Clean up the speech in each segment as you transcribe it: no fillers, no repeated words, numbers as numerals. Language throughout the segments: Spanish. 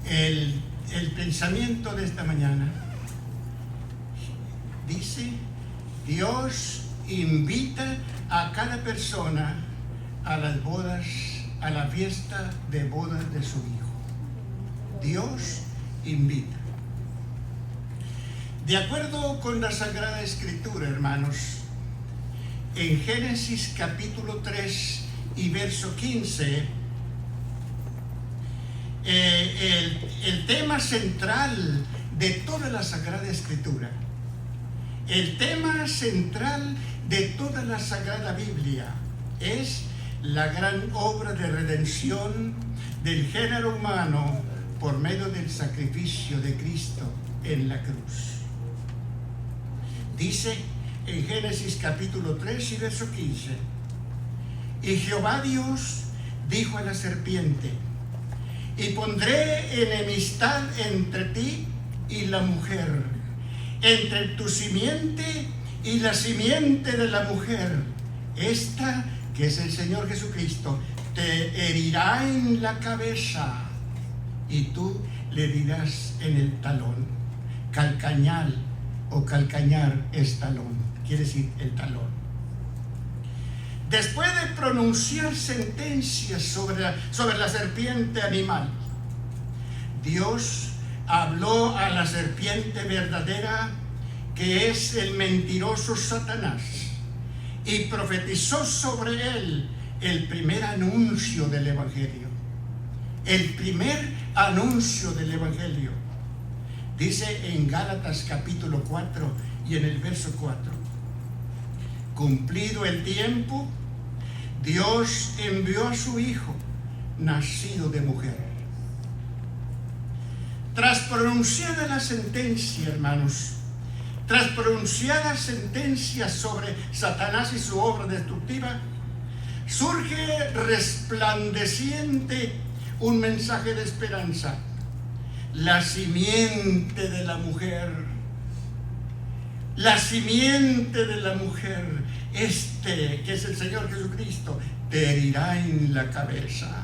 El pensamiento de esta mañana dice: Dios invita a cada persona a las bodas, a la fiesta de bodas de su Hijo. Dios invita. De acuerdo con la Sagrada Escritura, hermanos, en Génesis capítulo 3 y verso 15, el tema central de toda la Sagrada Escritura, el tema central de toda la Sagrada Biblia, es la gran obra de redención del género humano por medio del sacrificio de Cristo en la cruz. Dice en Génesis capítulo 3 y verso 15: y Jehová Dios dijo a la serpiente: y pondré enemistad entre ti y la mujer, entre tu simiente y la simiente de la mujer. Esta, que es el Señor Jesucristo, te herirá en la cabeza y tú le dirás en el talón. Calcañal o calcañar es talón, quiere decir el talón. Después de pronunciar sentencias sobre la serpiente animal, Dios habló a la serpiente verdadera, que es el mentiroso Satanás, y profetizó sobre él el primer anuncio del Evangelio. El primer anuncio del Evangelio. Dice en Gálatas capítulo 4 y en el verso 4: cumplido el tiempo, Dios envió a su Hijo, nacido de mujer. Tras pronunciada la sentencia, hermanos, tras pronunciada sentencia sobre Satanás y su obra destructiva, surge resplandeciente un mensaje de esperanza. La simiente de la mujer, la simiente de la mujer, que es el Señor Jesucristo, te herirá en la cabeza.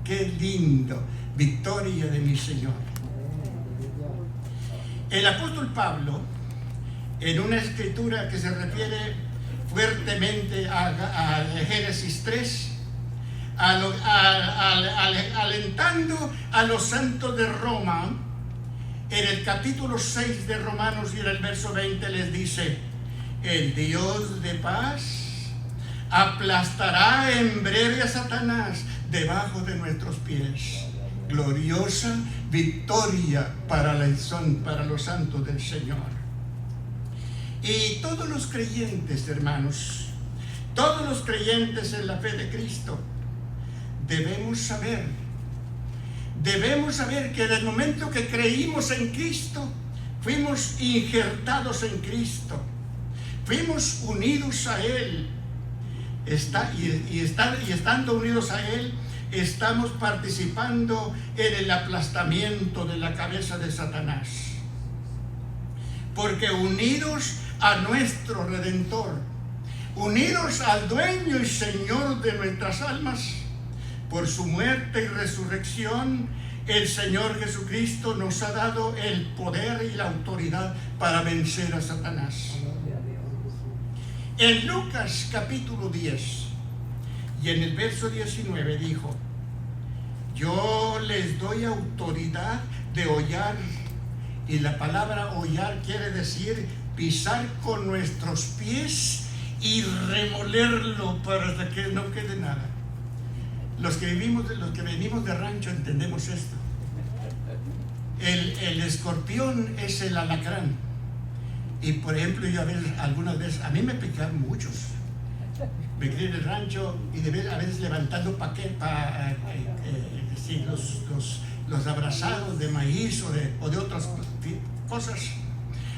Qué lindo, victoria de mi Señor. El apóstol Pablo, en una escritura que se refiere fuertemente a Génesis 3, alentando a los santos de Roma, en el capítulo 6 de Romanos y en el verso 20 les dice: el Dios de paz aplastará en breve a Satanás debajo de nuestros pies. Gloriosa victoria para los santos del Señor. Y todos los creyentes, hermanos, todos los creyentes en la fe de Cristo, debemos saber que en el momento que creímos en Cristo, fuimos injertados en Cristo, fuimos unidos a Él, y estando unidos a Él, estamos participando en el aplastamiento de la cabeza de Satanás. Porque unidos a nuestro Redentor, unidos al dueño y Señor de nuestras almas, por su muerte y resurrección, el Señor Jesucristo nos ha dado el poder y la autoridad para vencer a Satanás. En Lucas capítulo 10 y en el verso 19 dijo: yo les doy autoridad de hollar, y la palabra hollar quiere decir pisar con nuestros pies y remolerlo para que no quede nada. Los que venimos de rancho entendemos esto. El escorpión es el alacrán. Y por ejemplo, yo algunas veces, a mí me pican muchos. Me crié en el rancho y a veces levantando los abrazados de maíz o de otras cosas.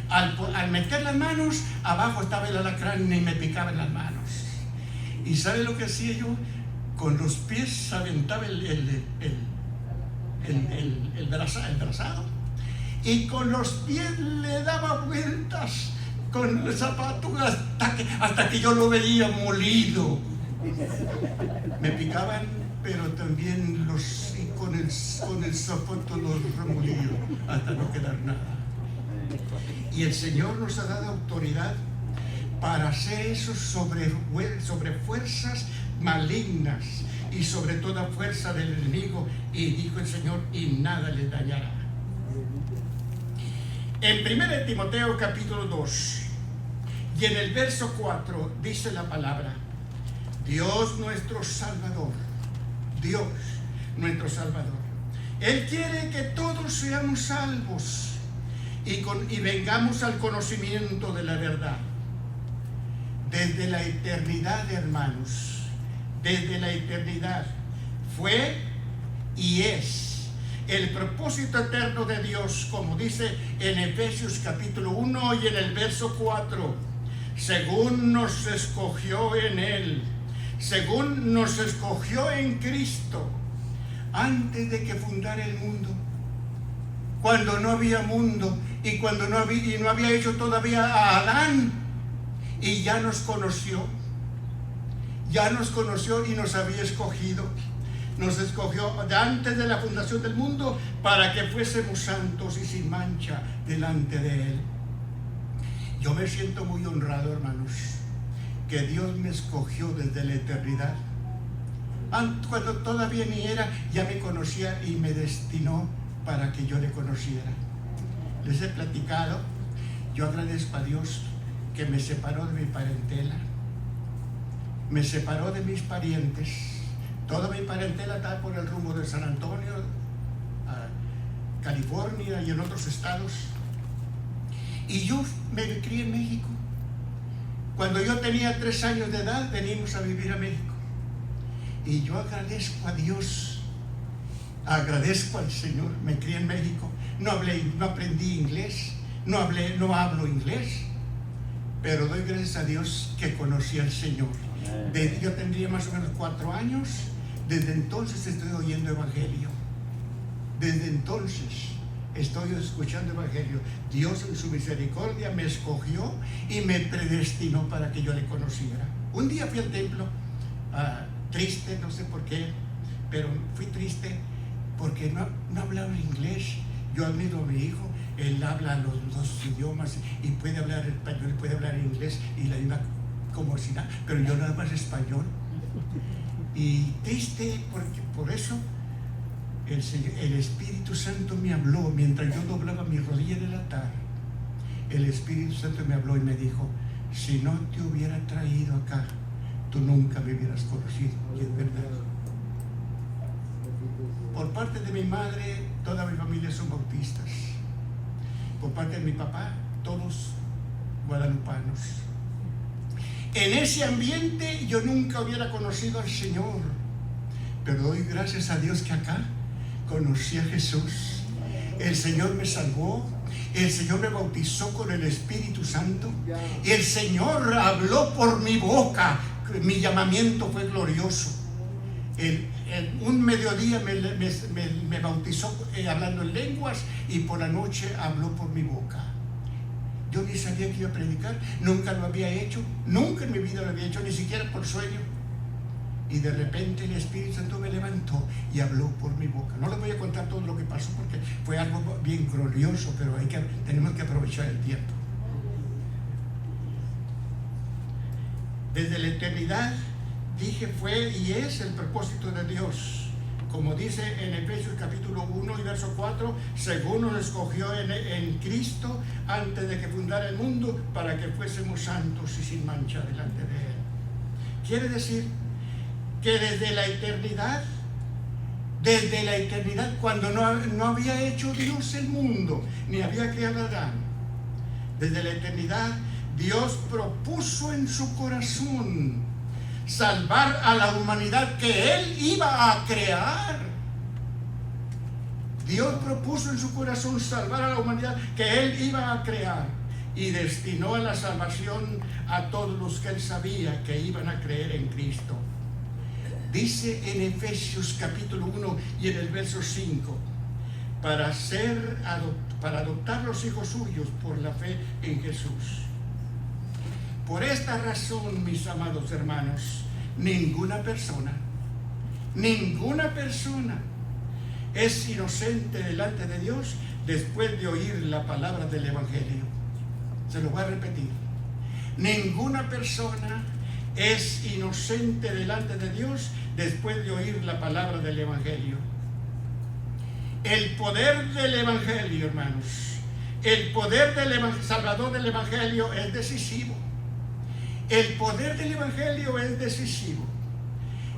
Al meter las manos, abajo estaba el alacrán y me picaba en las manos. ¿Y sabe lo que hacía yo? Con los pies aventaba el brazado, y con los pies le daba vueltas con el zapato hasta que yo lo veía molido. Me picaban pero también con el zapato los remolió hasta no quedar nada. Y el Señor nos ha dado autoridad para hacer eso sobre fuerzas malignas y sobre toda fuerza del enemigo. Y dijo el Señor, y nada les dañará. En 1 Timoteo capítulo 2 y en el verso 4 dice la palabra: Dios nuestro Salvador, Dios nuestro Salvador, Él quiere que todos seamos salvos y vengamos al conocimiento de la verdad. Desde la eternidad, hermanos, desde la eternidad fue y es el propósito eterno de Dios, como dice en Efesios capítulo 1 y en el verso 4, según nos escogió en Él, según nos escogió en Cristo, antes de que fundara el mundo, cuando no había mundo y cuando no había hecho todavía a Adán, y ya nos conoció y nos había escogido. Nos escogió antes de la fundación del mundo para que fuésemos santos y sin mancha delante de Él. Yo me siento muy honrado, hermanos, que Dios me escogió desde la eternidad. Cuando todavía ni era, ya me conocía y me destinó para que yo le conociera. Les he platicado, yo agradezco a Dios que me separó de mi parentela, me separó de mis parientes. Toda mi parentela está por el rumbo de San Antonio, a California y en otros estados. Y yo me crié en México. Cuando yo tenía 3 años de edad, venimos a vivir a México. Y yo agradezco a Dios, agradezco al Señor. Me crié en México, no aprendí inglés, no hablo inglés, pero doy gracias a Dios que conocí al Señor. Yo tendría más o menos 4 años. Desde entonces estoy oyendo evangelio. Desde entonces estoy escuchando evangelio. Dios en su misericordia me escogió y me predestinó para que yo le conociera. Un día fui al templo, triste, no sé por qué, pero fui triste porque no hablaba inglés. Yo admiro a mi hijo, él habla los 2 idiomas y puede hablar español, puede hablar inglés y la misma como si nada, pero yo nada más español. Y triste porque por eso el Espíritu Santo me habló mientras yo doblaba mi rodilla en el altar. El Espíritu Santo me habló y me dijo: si no te hubiera traído acá, tú nunca me hubieras conocido. Y es verdad. Por parte de mi madre, toda mi familia son bautistas. Por parte de mi papá, todos guadalupanos. En ese ambiente yo nunca hubiera conocido al Señor, pero doy gracias a Dios que acá conocí a Jesús. El Señor me salvó, el Señor me bautizó con el Espíritu Santo, el Señor habló por mi boca, mi llamamiento fue glorioso. Un mediodía me bautizó hablando en lenguas y por la noche habló por mi boca. Yo ni sabía que iba a predicar, nunca lo había hecho, nunca en mi vida lo había hecho, ni siquiera por sueño. Y de repente el Espíritu Santo me levantó y habló por mi boca. No les voy a contar todo lo que pasó porque fue algo bien glorioso, pero tenemos que aprovechar el tiempo. Desde la eternidad, dije, fue y es el propósito de Dios. Como dice en Efesios capítulo 1 y verso 4, según nos escogió en Cristo antes de que fundara el mundo para que fuésemos santos y sin mancha delante de Él. Quiere decir que desde la eternidad, cuando no había hecho Dios el mundo, ni había creado a Adán, desde la eternidad Dios propuso en su corazón salvar a la humanidad que Él iba a crear. Dios propuso en su corazón salvar a la humanidad que Él iba a crear y destinó a la salvación a todos los que Él sabía que iban a creer en Cristo. Dice en Efesios capítulo 1 y en el verso 5, para adoptar los hijos suyos por la fe en Jesús. Por esta razón, mis amados hermanos, ninguna persona Ninguna persona es inocente delante de Dios después de oír la palabra del Evangelio. Se lo voy a repetir. Ninguna persona es inocente delante de Dios después de oír la palabra del Evangelio. El poder del Evangelio, hermanos, el poder del Salvador del Evangelio es decisivo. El poder del Evangelio es decisivo.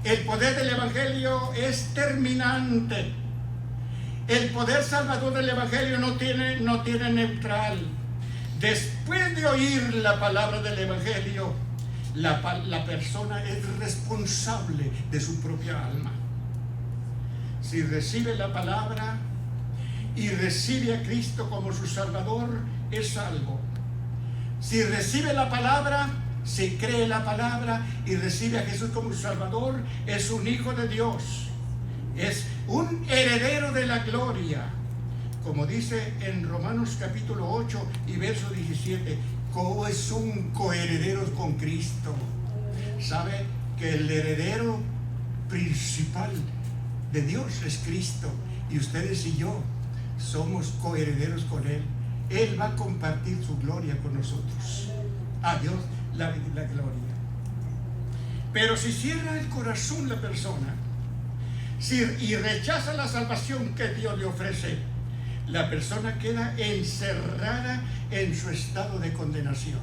El poder del Evangelio es terminante. El poder salvador del Evangelio no tiene neutral. Después de oír la palabra del Evangelio, la persona es responsable de su propia alma. Si recibe la palabra y recibe a Cristo como su Salvador, es salvo. Si recibe la palabra, si cree la palabra y recibe a Jesús como su Salvador, es un hijo de Dios. Es un heredero de la gloria. Como dice en Romanos capítulo 8 y verso 17, es un coheredero con Cristo. ¿Sabe que el heredero principal de Dios es Cristo? Y ustedes y yo somos coherederos con Él. Él va a compartir su gloria con nosotros. A Dios la gloria. Pero si cierra el corazón la persona y rechaza la salvación que Dios le ofrece, la persona queda encerrada en su estado de condenación.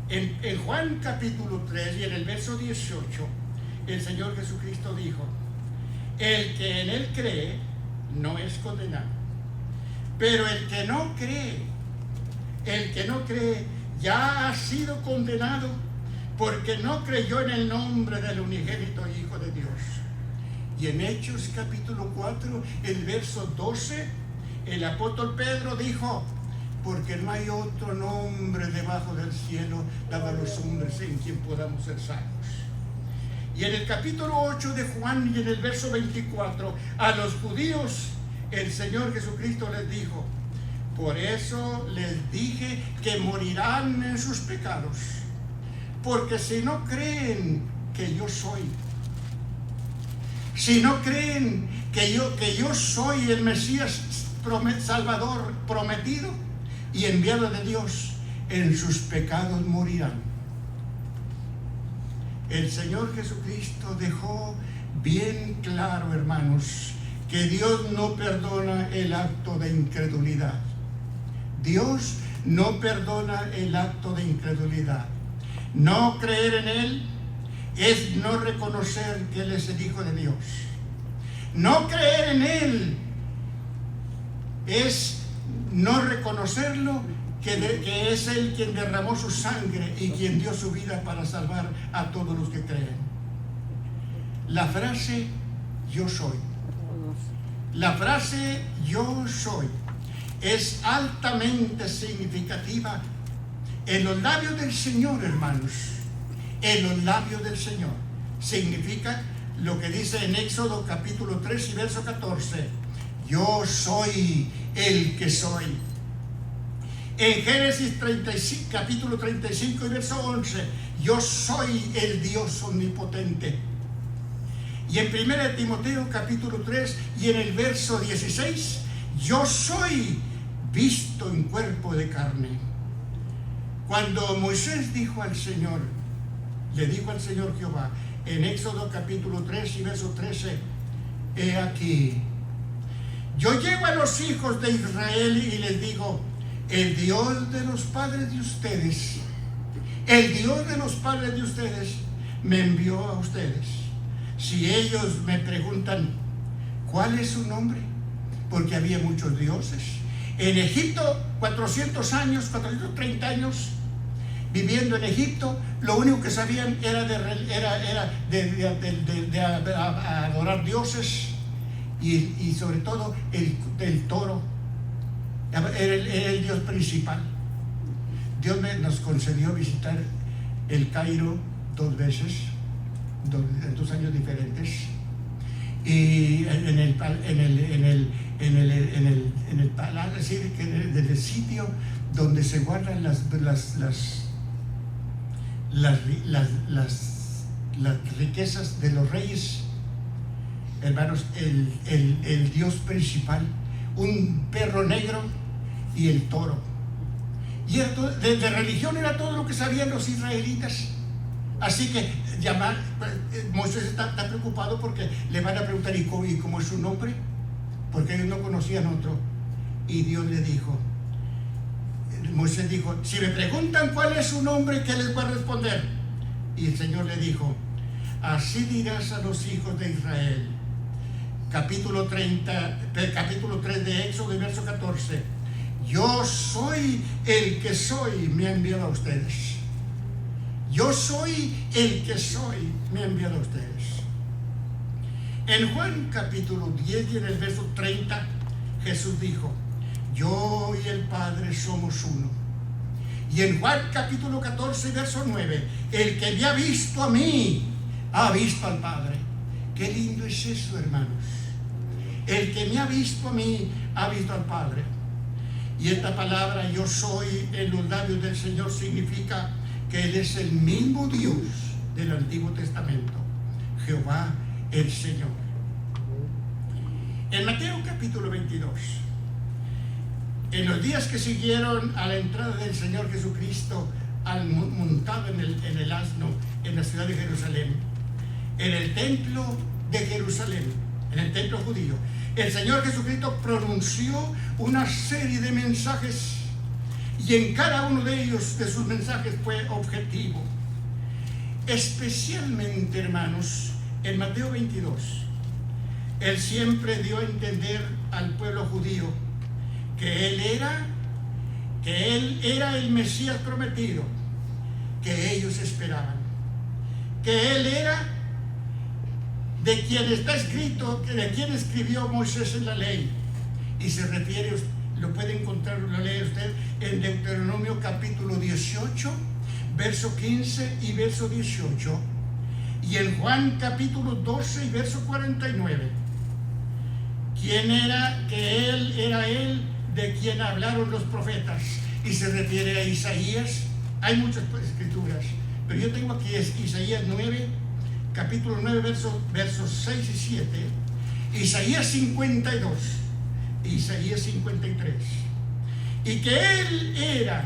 En Juan capítulo 3 y en el verso 18, el Señor Jesucristo dijo: el que en Él cree no es condenado, pero el que no cree ya ha sido condenado, porque no creyó en el nombre del unigénito Hijo de Dios. Y en Hechos capítulo 4, el verso 12, el apóstol Pedro dijo: porque no hay otro nombre debajo del cielo dado a los hombres en quien podamos ser salvos. Y en el capítulo 8 de Juan y en el verso 24, a los judíos el Señor Jesucristo les dijo: por eso les dije que morirán en sus pecados, porque si no creen que yo soy, si no creen que yo soy el Mesías Salvador prometido y enviado de Dios, en sus pecados morirán. El Señor Jesucristo dejó bien claro, hermanos, que Dios no perdona el acto de incredulidad. Dios no perdona el acto de incredulidad. No creer en Él es no reconocer que Él es el Hijo de Dios. No creer en Él es no reconocerlo, que es Él quien derramó su sangre y quien dio su vida para salvar a todos los que creen. La frase yo soy, la frase yo soy es altamente significativa en los labios del Señor, hermanos. En los labios del Señor significa lo que dice en Éxodo capítulo 3 y verso 14: yo soy el que soy. En Génesis 35, capítulo 35 y verso 11: yo soy el Dios omnipotente. Y en 1 Timoteo capítulo 3 y en el verso 16: yo soy visto en cuerpo de carne. Cuando Moisés dijo al Señor, le dijo al Señor Jehová, en Éxodo capítulo 3 y verso 13: he aquí, yo llego a los hijos de Israel y les digo: el Dios de los padres de ustedes, el Dios de los padres de ustedes me envió a ustedes. Si ellos me preguntan ¿cuál es su nombre? Porque había muchos dioses. En Egipto, 430 años viviendo en Egipto, lo único que sabían era de adorar dioses y sobre todo el toro. Era el Dios principal. Dios nos concedió visitar el Cairo 2 veces, en 2 años diferentes, y en el palacio, es decir, en el sitio donde se guardan las las riquezas de los reyes, hermanos, el dios principal, un perro negro y el toro. Y de religión era todo lo que sabían los israelitas. Así que Moisés está preocupado porque le van a preguntar ¿y cómo es su nombre? Porque ellos no conocían otro. Y Dios le dijo, Moisés dijo, si me preguntan cuál es su nombre, ¿qué les voy a responder? Y el Señor le dijo, así dirás a los hijos de Israel. Capítulo 3 de Éxodo, verso 14. Yo soy el que soy, me ha enviado a ustedes. Yo soy el que soy, me ha enviado a ustedes. En Juan capítulo 10 y en el verso 30, Jesús dijo, yo y el Padre somos uno. Y en Juan capítulo 14, verso 9, el que me ha visto a mí, ha visto al Padre. Qué lindo es eso, hermanos. El que me ha visto a mí, ha visto al Padre. Y esta palabra, yo soy, en los labios del Señor, significa que Él es el mismo Dios del Antiguo Testamento, Jehová el Señor. En Mateo capítulo 22, en los días que siguieron a la entrada del Señor Jesucristo montado en el asno en la ciudad de Jerusalén, en el templo de Jerusalén, en el templo judío, el Señor Jesucristo pronunció una serie de mensajes y en cada uno de ellos, de sus mensajes, fue objetivo. Especialmente, hermanos, en Mateo 22, Él siempre dio a entender al pueblo judío que Él era el Mesías prometido que ellos esperaban, que Él era de quien está escrito, de quien escribió Moisés en la ley. Y se refiere, lo puede encontrar, lo lee usted en Deuteronomio capítulo 18, verso 15 y verso 18, y en Juan capítulo 12 y verso 49. ¿Quién era? Que Él era Él de quien hablaron los profetas, y se refiere a Isaías. Hay muchas escrituras, pero yo tengo aquí Isaías 9, capítulo 9, versos 6 y 7, Isaías 52, Isaías 53, y que Él era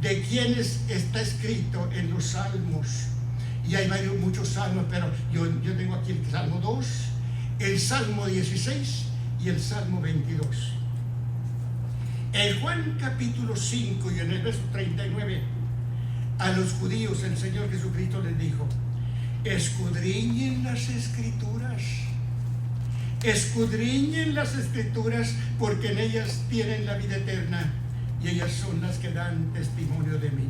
de quienes está escrito en los salmos, y hay muchos salmos, pero yo tengo aquí el Salmo 2, el Salmo 16 y el Salmo 22. En Juan capítulo 5 y en el verso 39, a los judíos el Señor Jesucristo les dijo, escudriñen las escrituras, porque en ellas tienen la vida eterna y ellas son las que dan testimonio de mí.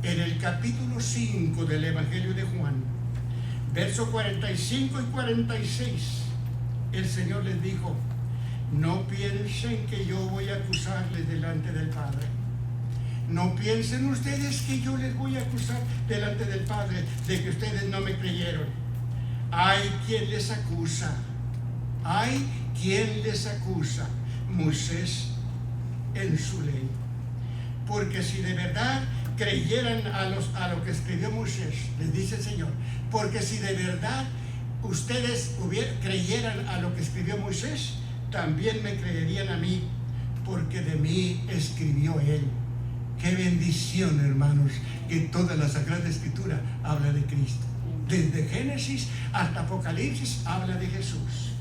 En el capítulo 5 del Evangelio de Juan, versos 45 y 46, el Señor les dijo, no piensen que yo voy a acusarles delante del Padre. No piensen ustedes que yo les voy a acusar delante del Padre de que ustedes no me creyeron. Hay quien les acusa. Hay quien les acusa. Moisés en su ley. Porque si de verdad creyeran a lo que escribió Moisés, les dice el Señor, porque si de verdad ustedes creyeran a lo que escribió Moisés, también me creerían a mí, porque de mí escribió él. Qué bendición, hermanos, que toda la Sagrada Escritura habla de Cristo. Desde Génesis hasta Apocalipsis habla de Jesús.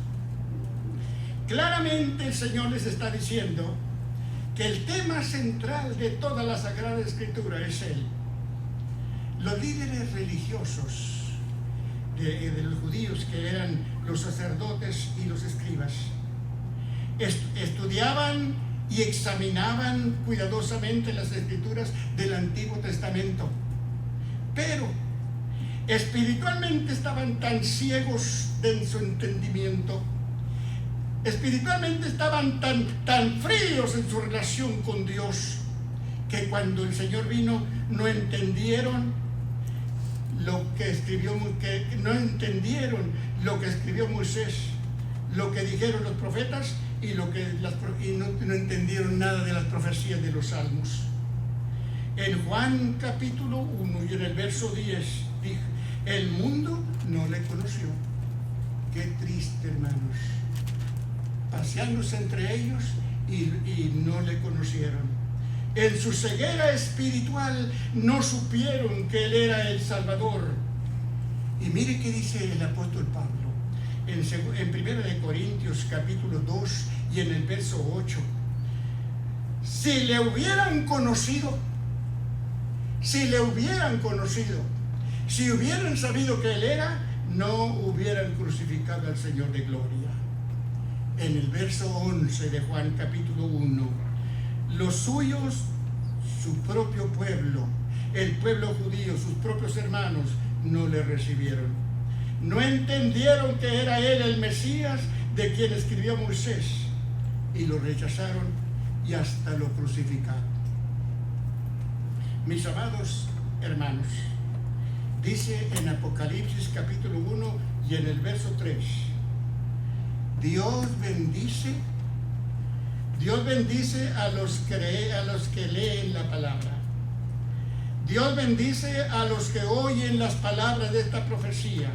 Claramente el Señor les está diciendo que el tema central de toda la Sagrada Escritura es Él. Los líderes religiosos de los judíos, que eran los sacerdotes y los escribas, estudiaban y examinaban cuidadosamente las escrituras del Antiguo Testamento, pero espiritualmente estaban tan ciegos en su entendimiento, espiritualmente estaban tan fríos en su relación con Dios, que cuando el Señor vino no entendieron lo que escribió Moisés, lo que dijeron los profetas, y no entendieron nada de las profecías de los salmos. En Juan capítulo 1 y en el verso 10 El mundo no le conoció. Qué triste, hermanos. Paseándose entre ellos y no le conocieron. En su ceguera espiritual no supieron que Él era el Salvador. Y mire qué dice el apóstol Pablo en 1 Corintios capítulo 2 y en el verso 8. Si le hubieran conocido, si hubieran sabido que Él era, no hubieran crucificado al Señor de gloria. En el verso 11 de Juan capítulo 1, los suyos, su propio pueblo, el pueblo judío, sus propios hermanos, no le recibieron. No entendieron que era Él el Mesías de quien escribió Moisés, y lo rechazaron y hasta lo crucificaron. Mis amados hermanos, dice en Apocalipsis capítulo 1 y en el verso 3, Dios bendice a los que leen la palabra. Dios bendice a los que oyen las palabras de esta profecía.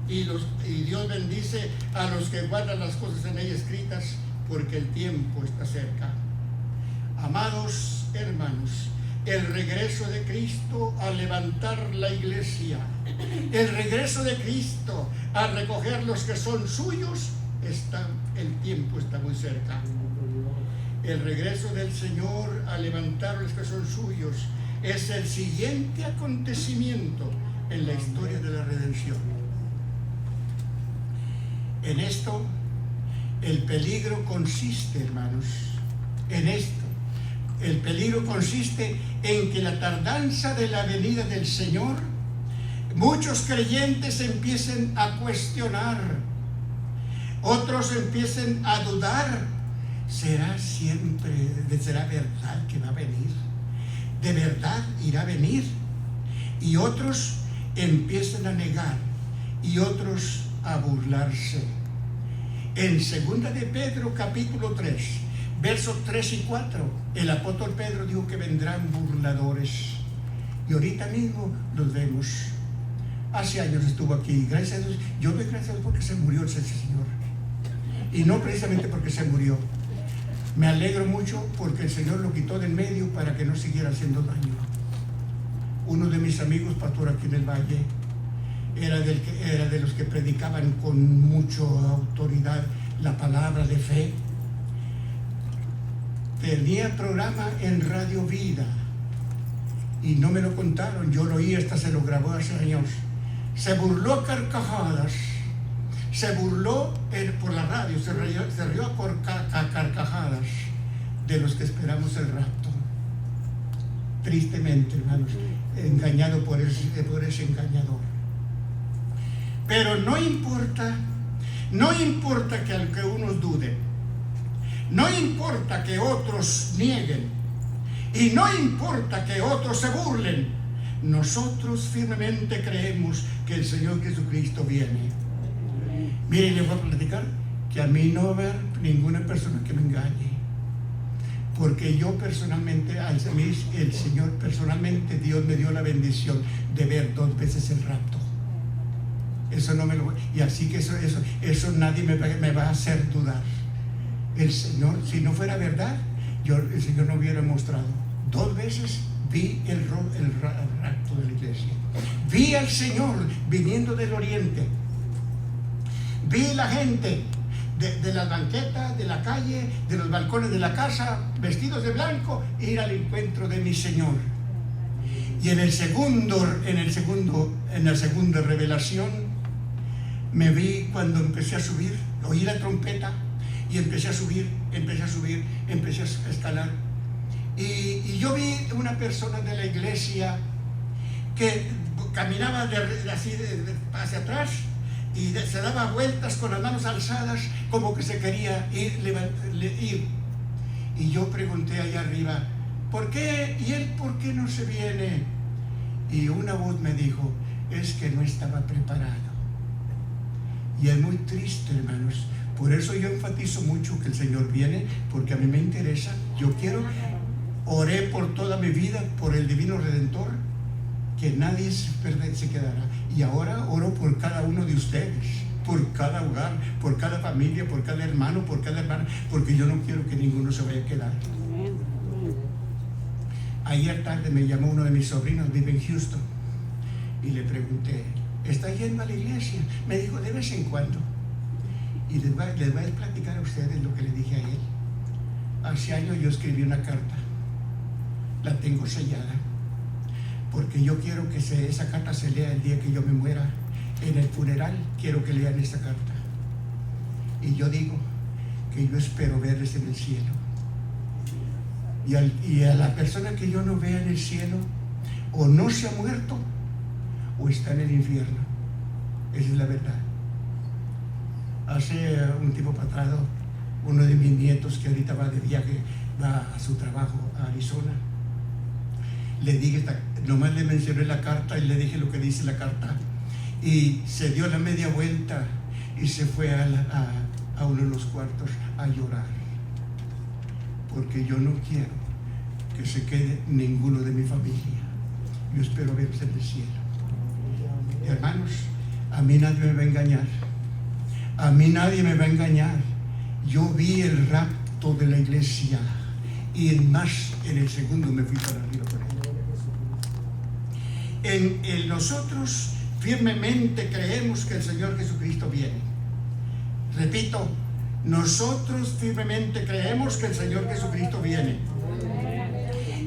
Y Dios bendice a los que guardan las cosas en ella escritas, porque el tiempo está cerca. Amados hermanos, el regreso de Cristo a levantar la iglesia, el regreso de Cristo a recoger los que son suyos, el tiempo está muy cerca. El regreso del Señor a levantar los que son suyos es el siguiente acontecimiento en la historia de la redención. En esto, el peligro consiste, hermanos, el peligro consiste en que la tardanza de la venida del Señor, muchos creyentes empiecen a cuestionar, otros empiecen a dudar. ¿Será verdad que va a venir? ¿De verdad irá a venir? Y otros empiezan a negar y otros a burlarse. En 2 de Pedro capítulo 3, versos 3 y 4, el apóstol Pedro dijo que vendrán burladores. Y ahorita mismo los vemos. Hace años estuvo aquí, gracias a Dios. Yo doy gracias a Dios porque se murió ese Señor. Y no precisamente porque se murió. Me alegro mucho porque el Señor lo quitó del medio para que no siguiera haciendo daño. Uno de mis amigos, pastor aquí en el Valle, era de los que predicaban con mucha autoridad la palabra de fe. Tenía programa en Radio Vida y no me lo contaron, yo lo oí, hasta se lo grabó hace años. Se burló a carcajadas, se burló por la radio, se rió a carcajadas de los que esperamos el rapto. Tristemente, hermanos, engañado por ese engañador. Pero no importa que unos duden, no importa que otros nieguen, y no importa que otros se burlen. Nosotros firmemente creemos que el Señor Jesucristo viene. Miren, les voy a platicar que a mí no va a haber ninguna persona que me engañe, porque yo personalmente, el Señor personalmente, Dios me dio la bendición de ver 2 veces el rapto. Eso no me lo... Y así que eso nadie me va a hacer dudar. El Señor, si no fuera verdad, el Señor no hubiera mostrado. 2 veces vi el rapto de la iglesia. Vi al Señor viniendo del oriente. Vi la gente de las banquetas, de la calle, de los balcones de la casa, vestidos de blanco, ir al encuentro de mi Señor. Y en la segunda revelación, me vi cuando empecé a subir, oí la trompeta y empecé a subir, empecé a escalar. Y yo vi una persona de la iglesia que caminaba hacia atrás y se daba vueltas con las manos alzadas como que se quería ir. Y yo pregunté allá arriba, ¿por qué? ¿Y él por qué no se viene? Y una voz me dijo, es que no estaba preparado. Y es muy triste, hermanos. Por eso yo enfatizo mucho que el Señor viene, porque a mí me interesa. Oré por toda mi vida por el Divino Redentor, que nadie se quedará. Y ahora oro por cada uno de ustedes, por cada hogar, por cada familia, por cada hermano, por cada hermana, porque yo no quiero que ninguno se vaya a quedar. Ayer tarde me llamó uno de mis sobrinos, vive en Houston, y le pregunté, ¿está yendo a la iglesia? Me dijo, de vez en cuando. Y les voy a platicar a ustedes lo que le dije a él. Hace años yo escribí una carta, la tengo sellada, porque yo quiero que esa carta se lea el día que yo me muera. En el funeral quiero que lean esta carta. Y yo digo que yo espero verles en el cielo. Y a la persona que yo no vea en el cielo, o no se ha muerto, o está en el infierno. Esa es la verdad. Hace un tiempo pasado, uno de mis nietos que ahorita va de viaje, va a su trabajo a Arizona, le dije, nomás le mencioné la carta y le dije lo que dice la carta, y se dio la media vuelta y se fue a uno de los cuartos a llorar, porque yo no quiero que se quede ninguno de mi familia. Yo espero verlos en el cielo. Hermanos, a mí nadie me va a engañar. A mí nadie me va a engañar. Yo vi el rapto de la iglesia, y más en el segundo me fui para arriba por él. En nosotros firmemente creemos que el Señor Jesucristo viene. Repito, nosotros firmemente creemos que el Señor Jesucristo viene.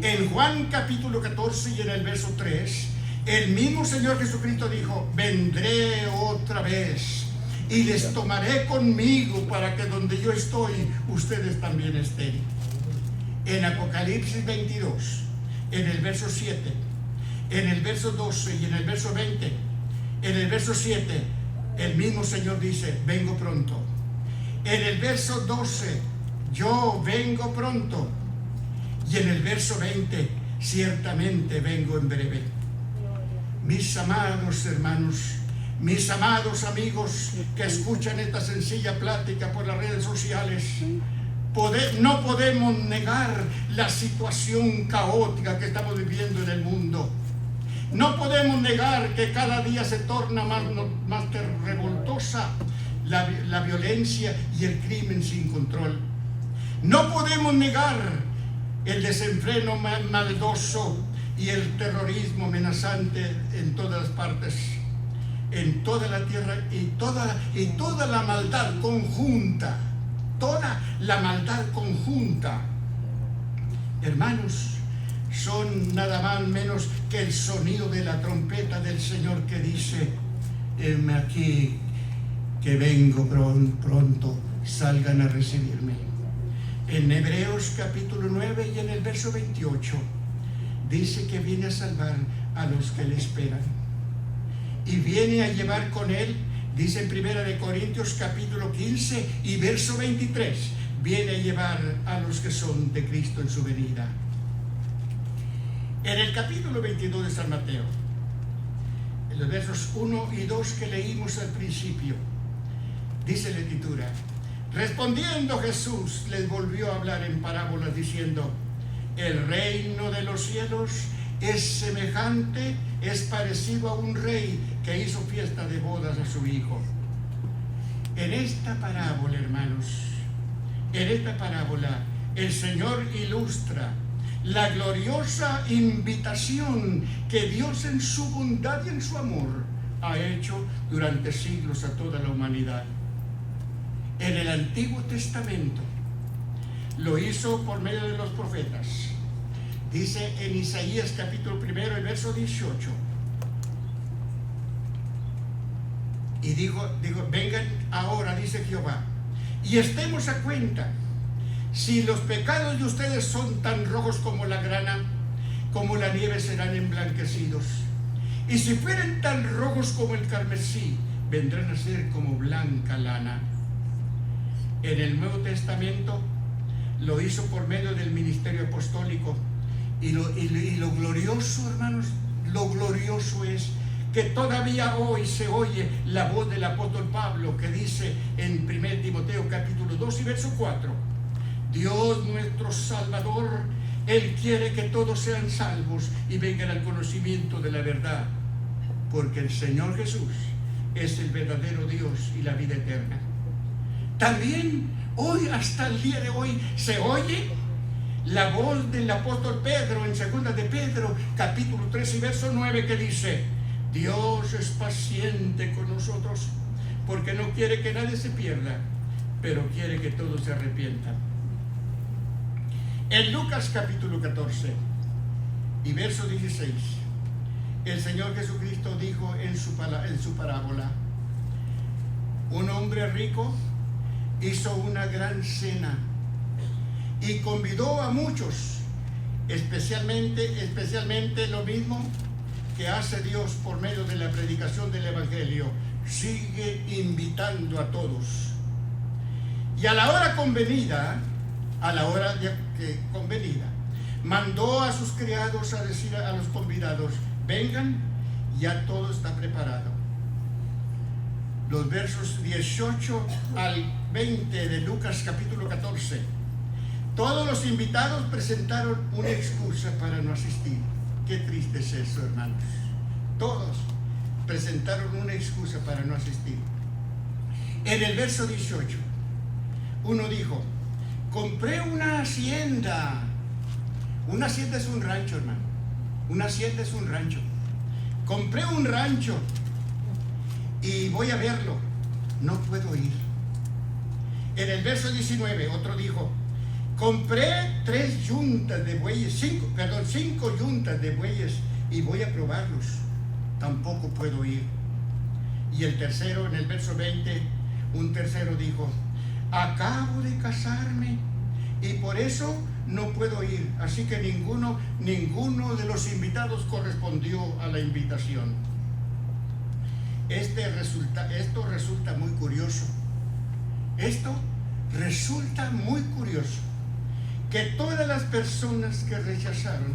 En Juan capítulo 14 y en el verso 3, el mismo Señor Jesucristo dijo, vendré otra vez y les tomaré conmigo para que donde yo estoy, ustedes también estén. En Apocalipsis 22, en el verso 7, en el verso 12 y en el verso 20, en el verso 7, el mismo Señor dice, vengo pronto. En el verso 12, yo vengo pronto. Y en el verso 20, ciertamente vengo en breve. Mis amados hermanos, mis amados amigos que escuchan esta sencilla plática por las redes sociales, no podemos negar la situación caótica que estamos viviendo en el mundo. No podemos negar que cada día se torna más revoltosa la violencia y el crimen sin control. No podemos negar el desenfreno maldoso y el terrorismo amenazante en todas las partes, en toda la tierra, y toda la maldad conjunta, toda la maldad conjunta, hermanos, son nada más menos que el sonido de la trompeta del Señor que dice, heme aquí, que vengo pronto, salgan a recibirme. En Hebreos capítulo 9 y en el verso 28 dice que viene a salvar a los que le esperan, y viene a llevar con él, dice en 1 Corintios capítulo 15 y verso 23, viene a llevar a los que son de Cristo en su venida. En el capítulo 22 de San Mateo, en los versos 1 y 2 que leímos al principio, dice la Escritura, respondiendo Jesús les volvió a hablar en parábolas diciendo, el reino de los cielos es semejante, es parecido a un rey que hizo fiesta de bodas a su hijo. En esta parábola, hermanos, en esta parábola el Señor ilustra la gloriosa invitación que Dios en su bondad y en su amor ha hecho durante siglos a toda la humanidad. En el Antiguo Testamento lo hizo por medio de los profetas. Dice en Isaías capítulo 1 y verso 18, y dijo, vengan ahora, dice Jehová, y estemos a cuenta. Si los pecados de ustedes son tan rojos como la grana, como la nieve serán emblanquecidos. Y si fueren tan rojos como el carmesí, vendrán a ser como blanca lana. En el Nuevo Testamento lo hizo por medio del ministerio apostólico. Y lo glorioso, hermanos, lo glorioso es que todavía hoy se oye la voz del apóstol Pablo que dice en 1 Timoteo capítulo 2 y verso 4, Dios nuestro Salvador Él quiere que todos sean salvos y vengan al conocimiento de la verdad, porque el Señor Jesús es el verdadero Dios y la vida eterna. También hoy, hasta el día de hoy, se oye la voz del apóstol Pedro en 2 de Pedro, capítulo 3 y verso 9, que dice: Dios es paciente con nosotros, porque no quiere que nadie se pierda, pero quiere que todos se arrepientan. En Lucas capítulo 14 y verso 16, el Señor Jesucristo dijo en su parábola: un hombre rico hizo una gran cena y convidó a muchos, especialmente lo mismo que hace Dios por medio de la predicación del Evangelio. Sigue invitando a todos. Y a la hora convenida, mandó a sus criados a decir a los convidados: vengan, ya todo está preparado. Los versos 18 al 20 de Lucas capítulo 14. Todos los invitados presentaron una excusa para no asistir. Qué triste es eso, hermanos. Todos presentaron una excusa para no asistir. En el verso 18, uno dijo: compré una hacienda. Una hacienda es un rancho, hermano. Una hacienda es un rancho. Compré un rancho y voy a verlo. No puedo ir. En el verso 19, otro dijo: compré 5 yuntas de bueyes y voy a probarlos. Tampoco puedo ir. Y el tercero, en el verso 20, un tercero dijo: acabo de casarme y por eso no puedo ir. Así que ninguno de los invitados correspondió a la invitación. Esto resulta muy curioso. Esto resulta muy curioso, que todas las personas que rechazaron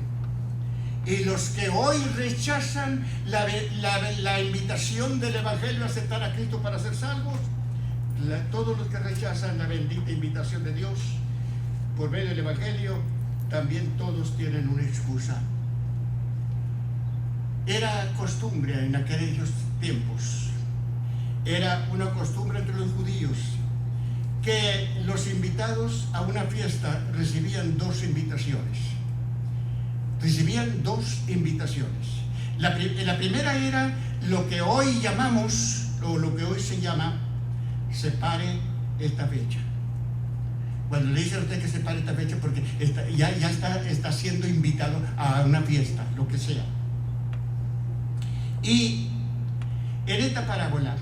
y los que hoy rechazan la invitación del Evangelio a aceptar a Cristo para ser salvos, todos los que rechazan la bendita invitación de Dios por medio del Evangelio, también todos tienen una excusa. Era costumbre en aquellos tiempos, era una costumbre entre los judíos, que los invitados a una fiesta recibían 2 invitaciones. Recibían 2 invitaciones. La primera era lo que hoy llamamos, o lo que hoy se llama, separe esta fecha. Cuando le dicen a usted que separe esta fecha, porque ya está siendo invitado a una fiesta, lo que sea. Y en esta parábola,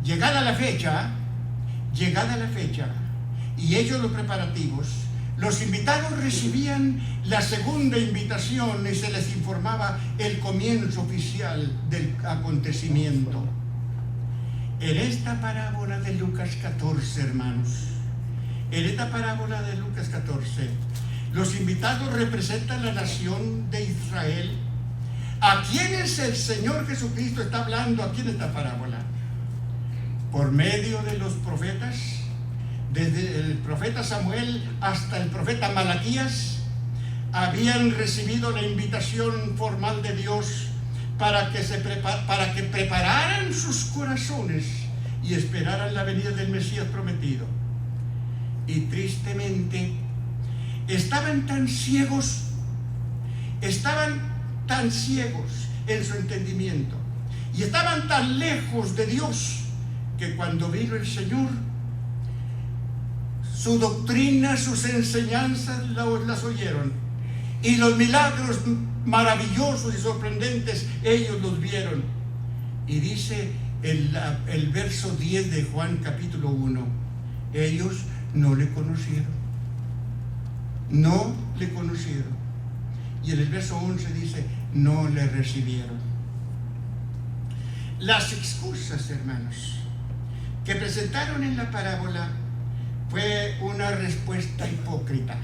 llegada la fecha, y ellos los preparativos, los invitados recibían la segunda invitación y se les informaba el comienzo oficial del acontecimiento. En esta parábola de Lucas 14, hermanos, los invitados representan la nación de Israel, a quienes el Señor Jesucristo está hablando aquí en esta parábola. Por medio de los profetas, desde el profeta Samuel hasta el profeta Malaquías, habían recibido la invitación formal de Dios para que prepararan sus corazones y esperaran la venida del Mesías prometido. Y tristemente, estaban tan ciegos en su entendimiento, y estaban tan lejos de Dios, que cuando vino el Señor, su doctrina, sus enseñanzas las oyeron, y los milagros maravillosos y sorprendentes ellos los vieron. Y dice el verso 10 de Juan capítulo 1, ellos no le conocieron. Y en el verso 11 dice, no le recibieron. Las excusas, hermanos, que presentaron en la parábola fue una respuesta hipócrita.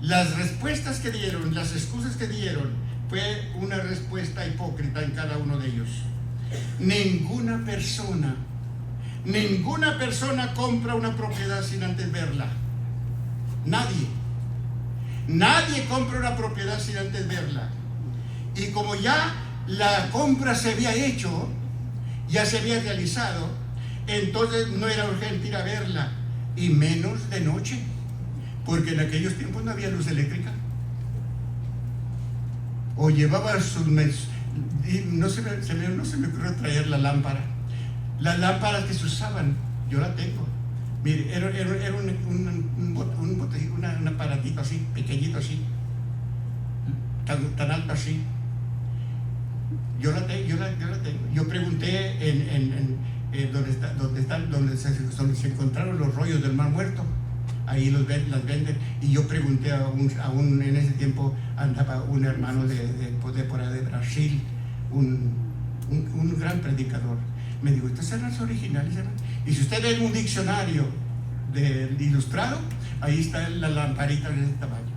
Las respuestas que dieron, las excusas que dieron, fue una respuesta hipócrita en cada uno de ellos. Ninguna persona compra una propiedad sin antes verla. Nadie compra una propiedad sin antes verla. Y como ya la compra se había hecho, ya se había realizado, entonces no era urgente ir a verla, y menos de noche, porque en aquellos tiempos no había luz eléctrica. O llevaba sus no se me ocurrió traer la lámpara. Las lámparas que se usaban, yo la tengo. Mire, era un aparatito así, pequeñito así, tan alto así. Yo la tengo. Yo pregunté donde se encontraron los rollos del Mar Muerto. Ahí las venden. Y yo pregunté en ese tiempo andaba un hermano de por ahí de Brasil, un gran predicador. Me dijo, ¿estas son las originales, hermano? Y si usted ve un diccionario ilustrado, ahí está la lamparita de ese tamaño.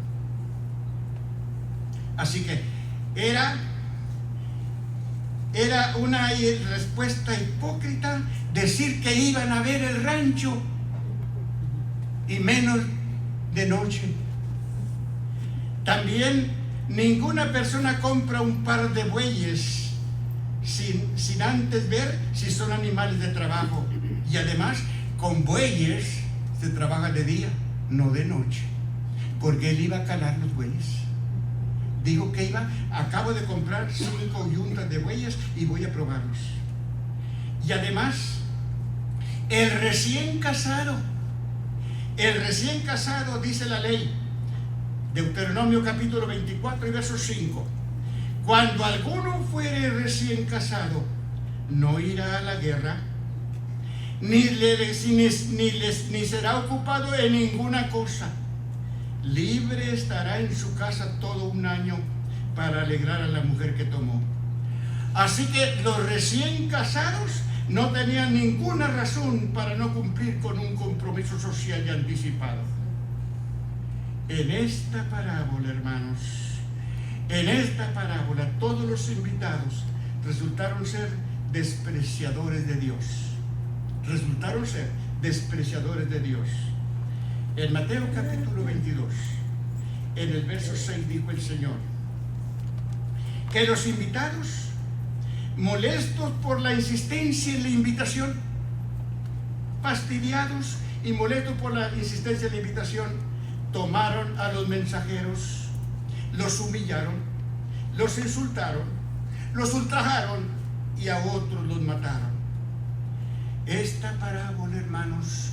Así que era una respuesta hipócrita decir que iban a ver el rancho y menos de noche. También ninguna persona compra un par de bueyes sin antes ver si son animales de trabajo. Y además, con bueyes se trabaja de día, no de noche, porque él iba a calar los bueyes. Dijo que acabo de comprar 5 yuntas de bueyes y voy a probarlos. Y además, el recién casado, dice la ley, Deuteronomio capítulo 24 y verso 5, cuando alguno fuere recién casado, no irá a la guerra, ni será ocupado en ninguna cosa. Libre estará en su casa todo un año para alegrar a la mujer que tomó. Así que los recién casados no tenían ninguna razón para no cumplir con un compromiso social ya anticipado. En esta parábola, hermanos, todos los invitados resultaron ser despreciadores de Dios. En Mateo capítulo 22, en el verso 6, dijo el Señor que los invitados, molestos por la insistencia en la invitación, fastidiados y molestos por la insistencia en la invitación, tomaron a los mensajeros, los humillaron, los insultaron, los ultrajaron y a otros los mataron. Esta parábola, hermanos,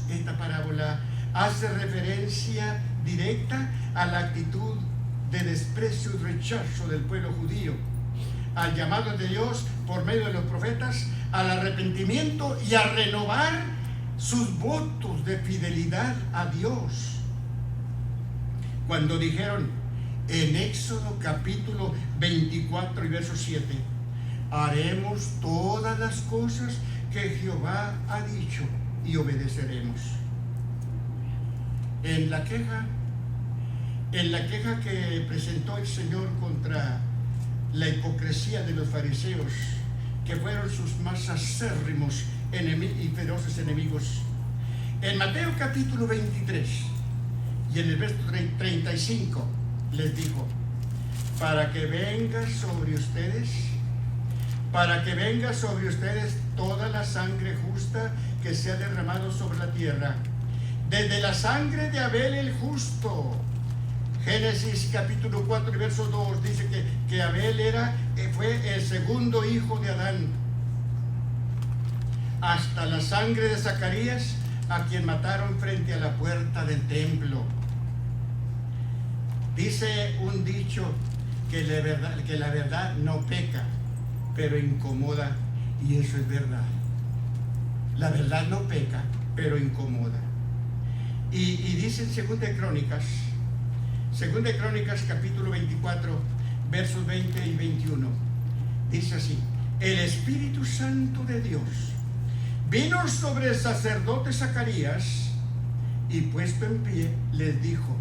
hace referencia directa a la actitud de desprecio y rechazo del pueblo judío al llamado de Dios por medio de los profetas al arrepentimiento y a renovar sus votos de fidelidad a Dios. Cuando dijeron en Éxodo capítulo 24 y verso 7, haremos todas las cosas que Jehová ha dicho y obedeceremos. En la queja que presentó el Señor contra la hipocresía de los fariseos, que fueron sus más acérrimos y feroces enemigos, en Mateo capítulo 23 y en el verso 35 les dijo: para que venga sobre ustedes toda la sangre justa que se ha derramado sobre la tierra, desde la sangre de Abel el justo. Génesis capítulo 4 y verso 2 dice que Abel fue el segundo hijo de Adán, hasta la sangre de Zacarías, a quien mataron frente a la puerta del templo. Dice un dicho que la verdad no peca, pero incomoda, y eso es verdad. La verdad no peca, pero incomoda. Y dice en Segunda de Crónicas capítulo 24 versos 20 y 21, dice así: el Espíritu Santo de Dios vino sobre el sacerdote Zacarías y puesto en pie les dijo: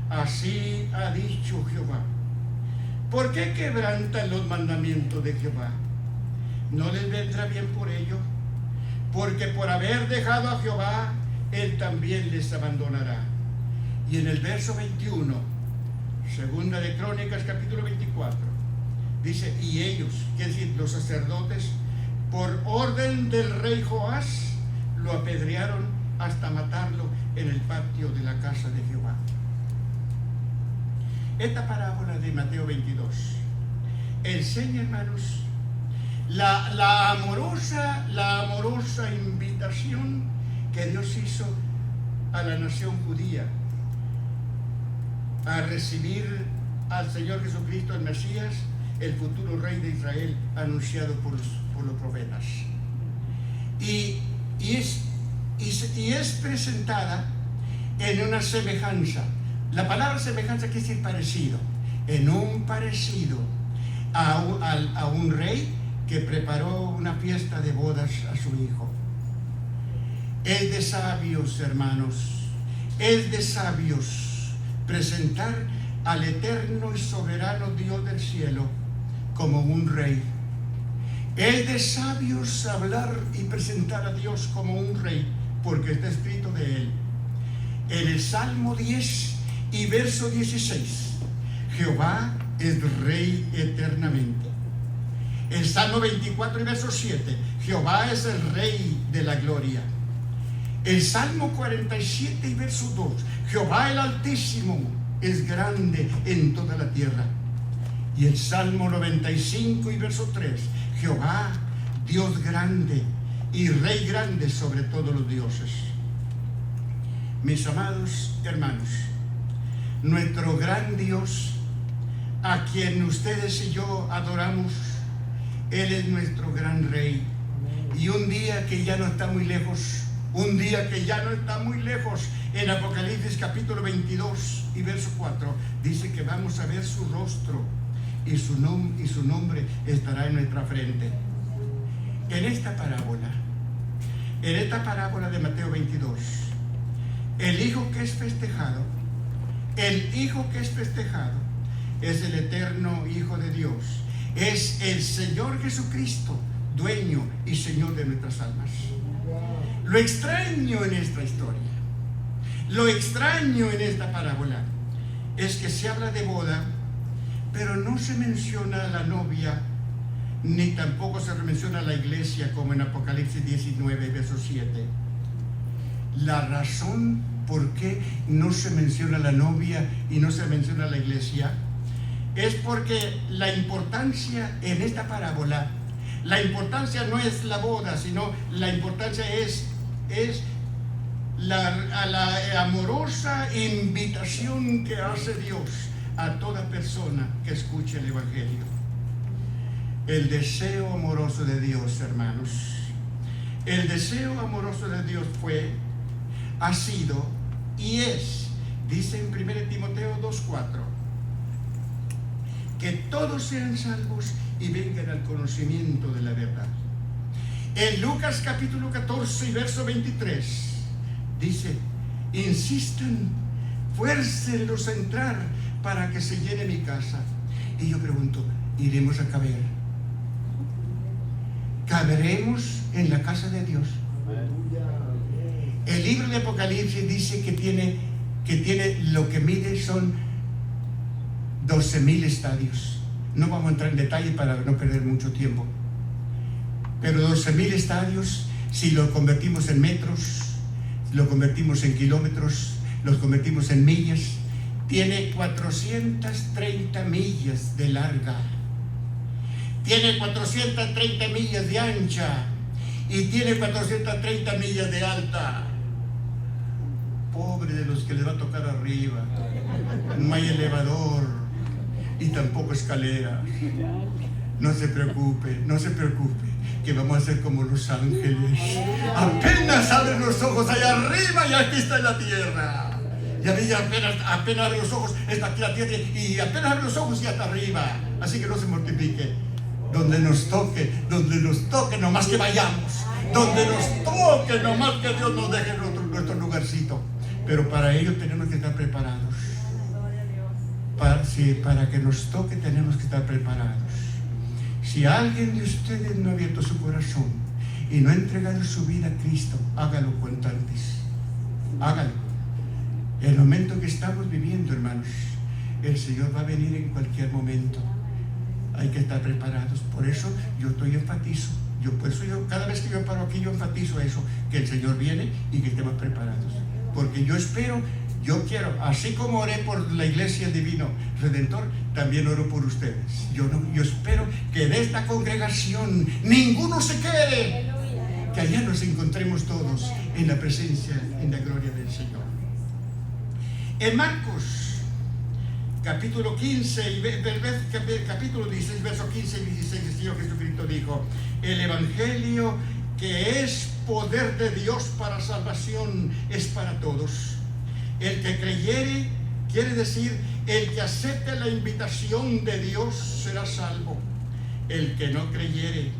así ha dicho Jehová, ¿por qué quebrantan los mandamientos de Jehová? ¿No les vendrá bien por ello? Porque por haber dejado a Jehová, Él también les abandonará. Y en el verso 21, segunda de Crónicas, capítulo 24, dice, y ellos, quiere decir, los sacerdotes, por orden del rey Joás, lo apedrearon hasta matarlo en el patio de la casa de Jehová. Esta parábola de Mateo 22 enseña, hermanos, la amorosa invitación que Dios hizo a la nación judía a recibir al Señor Jesucristo, el Mesías, el futuro rey de Israel, anunciado por los profetas. Y es presentada en una semejanza. La palabra semejanza quiere decir parecido. En un parecido a un rey que preparó una fiesta de bodas a su hijo. Es de sabios, hermanos, es de sabios presentar al eterno y soberano Dios del cielo como un rey. Es de sabios hablar y presentar a Dios como un rey, porque está escrito de él. En el Salmo 10 y verso 16, Jehová es rey eternamente. El Salmo 24 y verso 7, Jehová es el rey de la gloria. El Salmo 47 y verso 2, Jehová el Altísimo es grande en toda la tierra. Y el Salmo 95 y verso 3, Jehová, Dios grande y Rey grande sobre todos los dioses. Mis amados hermanos, nuestro gran Dios, a quien ustedes y yo adoramos, Él es nuestro gran Rey. Y un día que ya no está muy lejos, en Apocalipsis capítulo 22 y verso 4, dice que vamos a ver su rostro y su nombre estará en nuestra frente. En esta parábola de Mateo 22, el hijo que es festejado es el eterno Hijo de Dios, es el Señor Jesucristo, dueño y Señor de nuestras almas. Lo extraño en esta historia, lo extraño en esta parábola, es que se habla de boda, pero no se menciona a la novia, ni tampoco se menciona a la iglesia como en Apocalipsis 19, verso 7. La razón por qué no se menciona a la novia y no se menciona a la iglesia es porque la importancia en esta parábola, la importancia no es la boda, sino la importancia es la amorosa invitación que hace Dios a toda persona que escuche el Evangelio. El deseo amoroso de Dios, hermanos, el deseo amoroso de Dios ha sido y es, dice en 1 Timoteo 2:4, que todos sean salvos y vengan al conocimiento de la verdad. En Lucas capítulo 14 y verso 23 dice, insistan, fuércenlos a entrar para que se llene mi casa. Y yo pregunto, ¿iremos a caber? ¿Caberemos en la casa de Dios? El libro de Apocalipsis dice que tiene lo que mide son 12,000 estadios. No vamos a entrar en detalle para no perder mucho tiempo. Pero 12,000 estadios, si lo convertimos en metros, lo convertimos en kilómetros, los convertimos en millas, tiene 430 millas de larga, tiene 430 millas de ancha y tiene 430 millas de alta. Pobre de los que les va a tocar arriba, no hay elevador y tampoco escalera. No se preocupe, que vamos a ser como los ángeles. Apenas abren los ojos allá arriba y aquí está la tierra. Y a mí apenas abren los ojos, está aquí la tierra, y apenas abren los ojos y hasta arriba. Así que no se mortifique. Donde nos toque, nomás que vayamos. Donde nos toque, nomás que Dios nos deje nuestro lugarcito. Pero para ello tenemos que estar preparados. Para que nos toque tenemos que estar preparados. Si alguien de ustedes no ha abierto su corazón y no ha entregado su vida a Cristo, hágalo cuanto antes. Hágalo. El momento que estamos viviendo, hermanos, el Señor va a venir en cualquier momento. Hay que estar preparados. Por eso yo enfatizo. Por eso cada vez que yo paro aquí, yo enfatizo eso, que el Señor viene y que estemos preparados. Porque yo espero, yo quiero, así como oré por la Iglesia Divino Redentor, también oro por ustedes. Yo espero que de esta congregación ninguno se quede, que allá nos encontremos todos en la presencia, en la gloria del Señor. En Marcos, capítulo 15, capítulo 16, verso 15 y 16, el Señor Jesucristo dijo: el Evangelio, que es poder de Dios para salvación, es para todos. El que creyere, quiere decir, el que acepte la invitación de Dios será salvo. El que no creyere,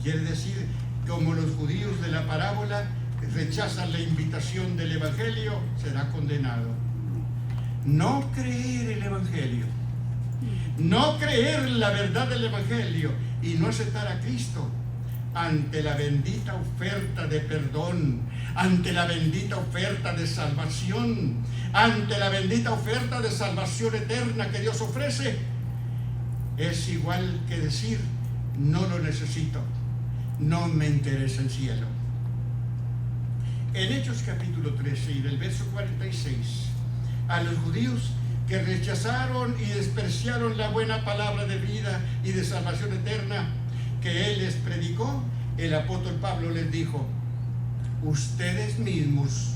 quiere decir, como los judíos de la parábola rechazan la invitación del Evangelio, será condenado. No creer el Evangelio, no creer la verdad del Evangelio y no aceptar a Cristo ante la bendita oferta de perdón, ante la bendita oferta de salvación, ante la bendita oferta de salvación eterna que Dios ofrece, es igual que decir: no lo necesito, no me interesa el cielo. En Hechos capítulo 13 y del verso 46, a los judíos que rechazaron y despreciaron la buena palabra de vida y de salvación eterna que Él les predicó, el apóstol Pablo les dijo: ustedes mismos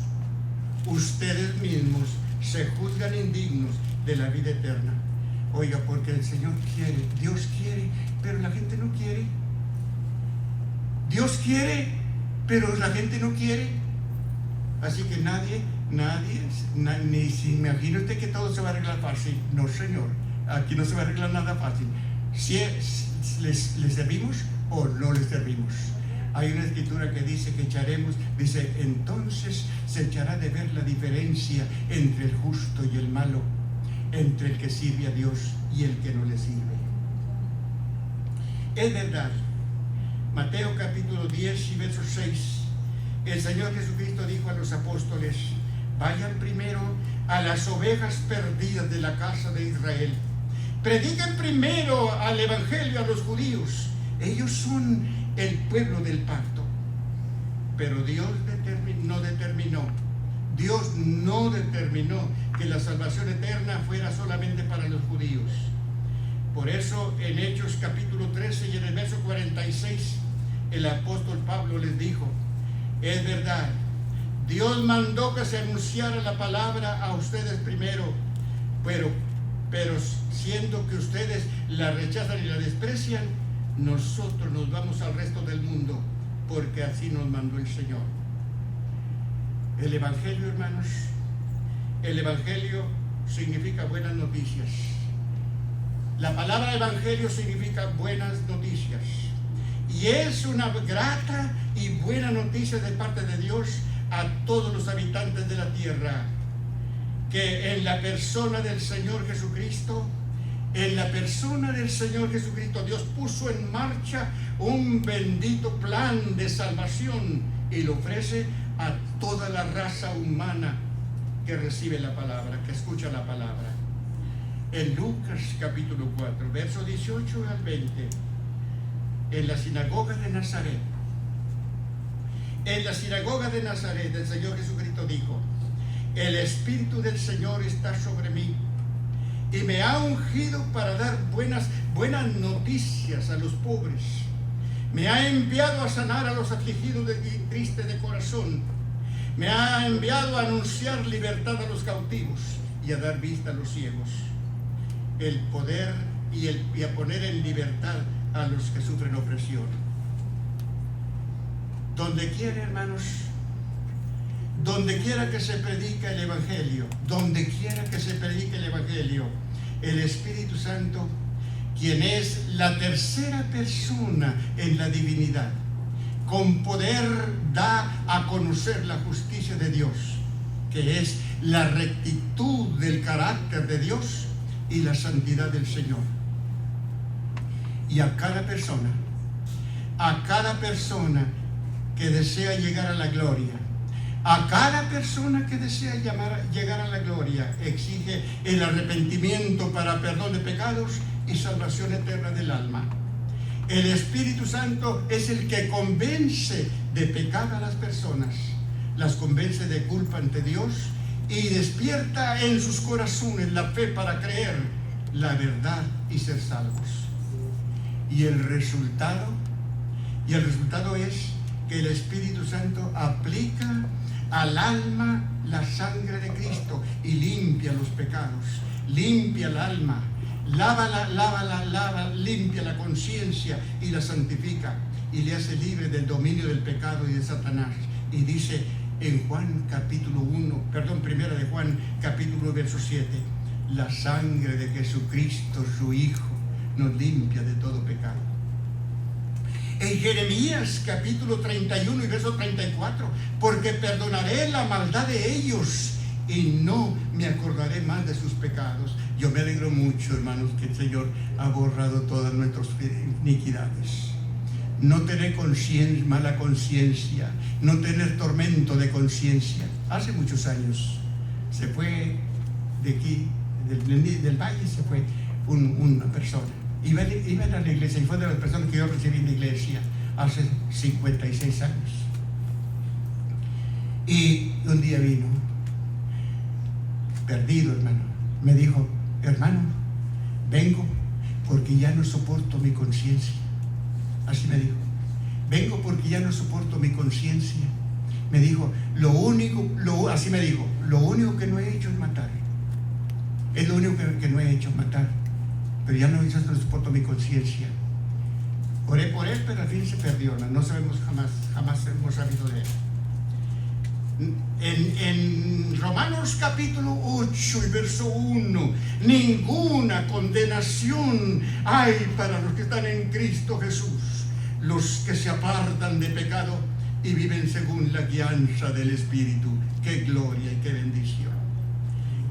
se juzgan indignos de la vida eterna. Oiga, porque el Señor quiere, Dios quiere, pero la gente no quiere. Dios quiere, pero la gente no quiere. Así que nadie, ni se imagina usted que todo se va a arreglar fácil. No, Señor, aquí no se va a arreglar nada fácil. Si les servimos o no les servimos. Hay una escritura que dice que dice, entonces se echará de ver la diferencia entre el justo y el malo, entre el que sirve a Dios y el que no le sirve. Es verdad, Mateo capítulo 10 y verso 6, el Señor Jesucristo dijo a los apóstoles: vayan primero a las ovejas perdidas de la casa de Israel. Prediquen primero al Evangelio a los judíos. Ellos son el pueblo del pacto. Pero Dios no determinó que la salvación eterna fuera solamente para los judíos. Por eso en Hechos capítulo 13 y en el verso 46, el apóstol Pablo les dijo: es verdad, Dios mandó que se anunciara la palabra a ustedes primero, pero siendo que ustedes la rechazan y la desprecian, nosotros nos vamos al resto del mundo, porque así nos mandó el Señor. El Evangelio, hermanos, el Evangelio significa buenas noticias. La palabra Evangelio significa buenas noticias. Y es una grata y buena noticia de parte de Dios a todos los habitantes de la tierra, que en la persona del Señor Jesucristo, Dios puso en marcha un bendito plan de salvación y lo ofrece a toda la raza humana que recibe la palabra, que escucha la palabra. En Lucas capítulo 4, verso 18 al 20, en la sinagoga de Nazaret, el Señor Jesucristo dijo: el Espíritu del Señor está sobre mí y me ha ungido para dar buenas noticias a los pobres. Me ha enviado a sanar a los afligidos y tristes de corazón. Me ha enviado a anunciar libertad a los cautivos y a dar vista a los ciegos. El poder y a poner en libertad a los que sufren opresión. Donde quiera, hermanos, donde quiera que se predique el Evangelio, el Espíritu Santo, quien es la tercera persona en la divinidad, con poder da a conocer la justicia de Dios, que es la rectitud del carácter de Dios y la santidad del Señor. Y a cada persona que desea llegar a la gloria, A cada persona que desea llegar a la gloria exige el arrepentimiento para perdón de pecados y salvación eterna del alma. El Espíritu Santo es el que convence de pecado a las personas, las convence de culpa ante Dios y despierta en sus corazones la fe para creer la verdad y ser salvos. Y el resultado es que el Espíritu Santo aplica al alma la sangre de Cristo y limpia los pecados, limpia el alma, lava, limpia la conciencia y la santifica y le hace libre del dominio del pecado y de Satanás. Y dice en primera de Juan capítulo 1 verso 7, la sangre de Jesucristo su Hijo nos limpia de todo pecado. En Jeremías capítulo 31 y verso 34, porque perdonaré la maldad de ellos y no me acordaré más de sus pecados. Yo me alegro mucho, hermanos, que el Señor ha borrado todas nuestras iniquidades. No tener mala conciencia, no tener tormento de conciencia. Hace muchos años se fue de aquí, del valle, se fue una persona. Iba a la iglesia y fue de las personas que yo recibí en la iglesia hace 56 años. Y un día vino, perdido, hermano. Me dijo, hermano, vengo porque ya no soporto mi conciencia. Así me dijo, vengo porque ya no soporto mi conciencia. Me dijo, así me dijo, lo único que no he hecho es matar. Es lo único que no he hecho, matar. Pero ya no soporto mi conciencia. Oré por él, pero al fin se perdió. No sabemos jamás hemos sabido de él. En Romanos capítulo 8 y verso 1, ninguna condenación hay para los que están en Cristo Jesús, los que se apartan de pecado y viven según la guianza del Espíritu. ¡Qué gloria y qué bendición!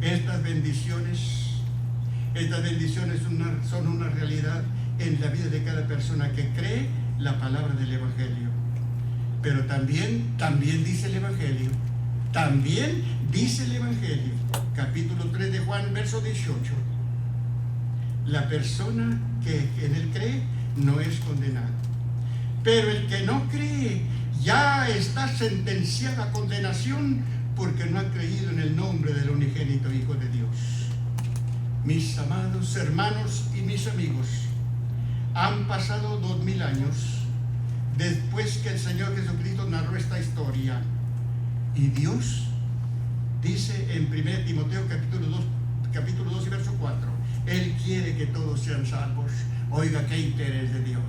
Estas bendiciones son una realidad en la vida de cada persona que cree la palabra del Evangelio. Pero también dice el Evangelio, capítulo 3 de Juan, verso 18, la persona que en él cree no es condenada, pero el que no cree ya está sentenciado a condenación porque no ha creído en el nombre del unigénito Hijo de Dios. Mis amados hermanos y mis amigos, han pasado 2000 años después que el Señor Jesucristo narró esta historia, y Dios dice en 1 Timoteo capítulo 2 y verso 4, Él quiere que todos sean salvos. Oiga, qué interés de Dios,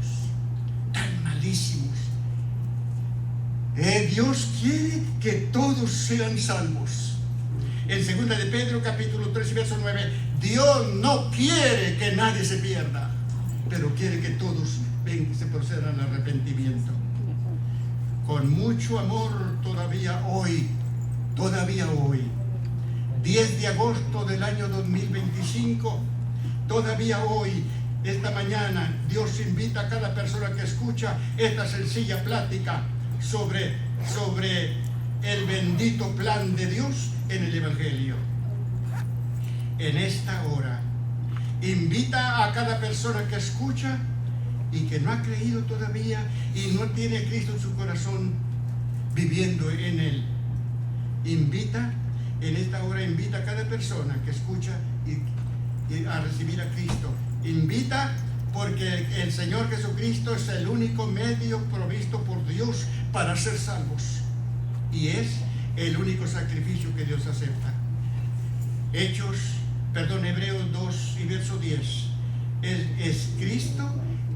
tan malísimos. Dios quiere que todos sean salvos. En 2 de Pedro capítulo 3 y verso 9, Dios no quiere que nadie se pierda, pero quiere que todos se procedan al arrepentimiento. Con mucho amor todavía hoy, 10 de agosto del año 2025, todavía hoy, esta mañana, Dios invita a cada persona que escucha esta sencilla plática sobre el bendito plan de Dios en el Evangelio. En esta hora, invita a cada persona que escucha y que no ha creído todavía y no tiene a Cristo en su corazón viviendo en él. En esta hora invita a cada persona que escucha y a recibir a Cristo. Invita porque el Señor Jesucristo es el único medio provisto por Dios para ser salvos. Y es el único sacrificio que Dios acepta. Hebreos 2 y verso 10. Es Cristo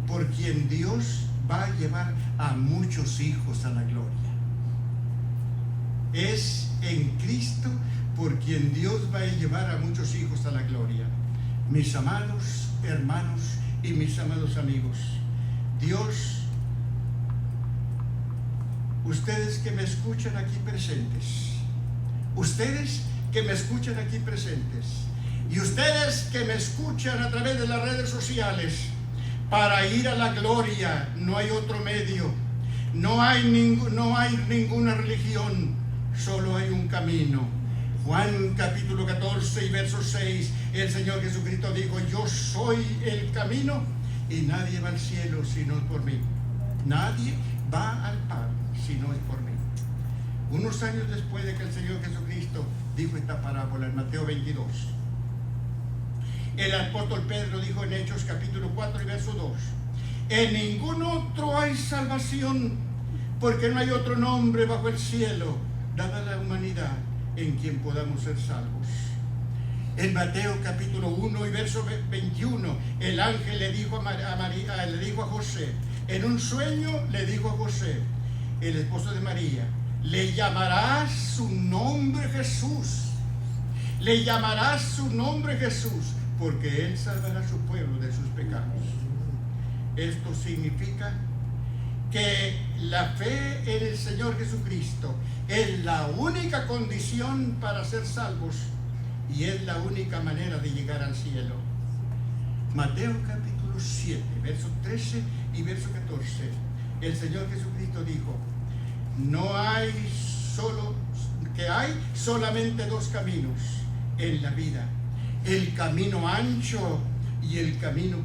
por quien Dios va a llevar a muchos hijos a la gloria. Es en Cristo por quien Dios va a llevar a muchos hijos a la gloria. Mis amados hermanos y mis amados amigos, Dios, ustedes que me escuchan aquí presentes, y ustedes que me escuchan a través de las redes sociales, para ir a la gloria no hay otro medio, no hay ninguna religión, solo hay un camino. Juan capítulo 14 y verso 6, el Señor Jesucristo dijo: yo soy el camino y nadie va al cielo si no es por mí. Nadie va al Padre si no es por mí. Unos años después de que el Señor Jesucristo dijo esta parábola en Mateo 22, el apóstol Pedro dijo en Hechos capítulo 4 y verso 2: en ningún otro hay salvación, porque no hay otro nombre bajo el cielo dado a la humanidad en quien podamos ser salvos. En Mateo capítulo 1 y verso 21, el ángel le dijo a María, le dijo a José, en un sueño le dijo a José, el esposo de María: le llamarás su nombre Jesús. Le llamarás su nombre Jesús, porque él salvará a su pueblo de sus pecados. Esto significa que la fe en el Señor Jesucristo es la única condición para ser salvos y es la única manera de llegar al cielo. Mateo capítulo 7, verso 13 y verso 14, el Señor Jesucristo dijo: hay solamente dos caminos en la vida, el camino ancho y el camino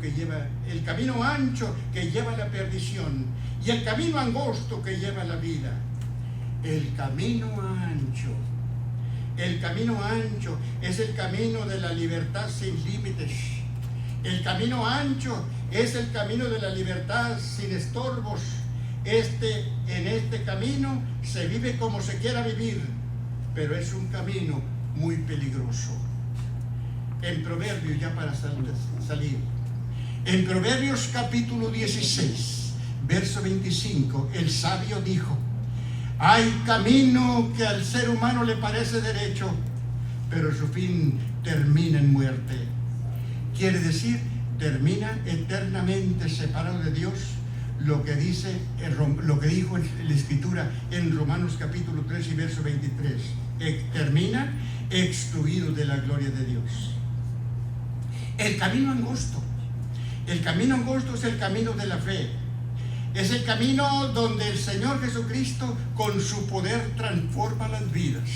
ancho que lleva a la perdición, y el camino angosto que lleva a la vida. El camino ancho es el camino de la libertad sin límites. El camino ancho es el camino de la libertad sin estorbos. En este camino se vive como se quiera vivir, pero es un camino muy peligroso. En Proverbios, ya para salir, en Proverbios capítulo 16, verso 25, el sabio dijo: hay camino que al ser humano le parece derecho, pero su fin termina en muerte. Quiere decir, termina eternamente separado de Dios, lo que dijo en la Escritura en Romanos capítulo 3 y verso 23. Termina excluido de la gloria de Dios. El camino angosto es el camino de la fe. Es el camino donde el Señor Jesucristo con su poder transforma las vidas.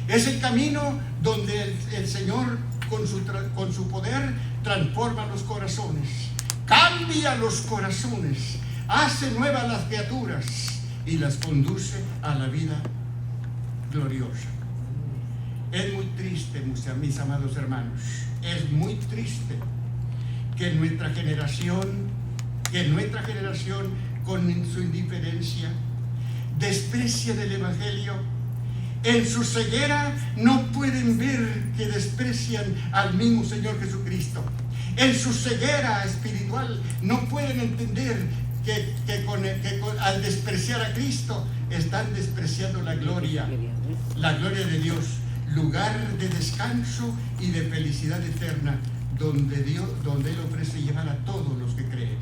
Es el camino donde el Señor con su poder transforma los corazones, cambia los corazones, hace nuevas las criaturas y las conduce a la vida gloriosa. Es muy triste, mis amados hermanos, es muy triste que nuestra generación con su indiferencia desprecia del Evangelio. En su ceguera no pueden ver que desprecian al mismo Señor Jesucristo. En su ceguera espiritual no pueden entender que al despreciar a Cristo están despreciando la gloria de Dios, lugar de descanso y de felicidad eterna, donde Él ofrece llevar a todos los que creen.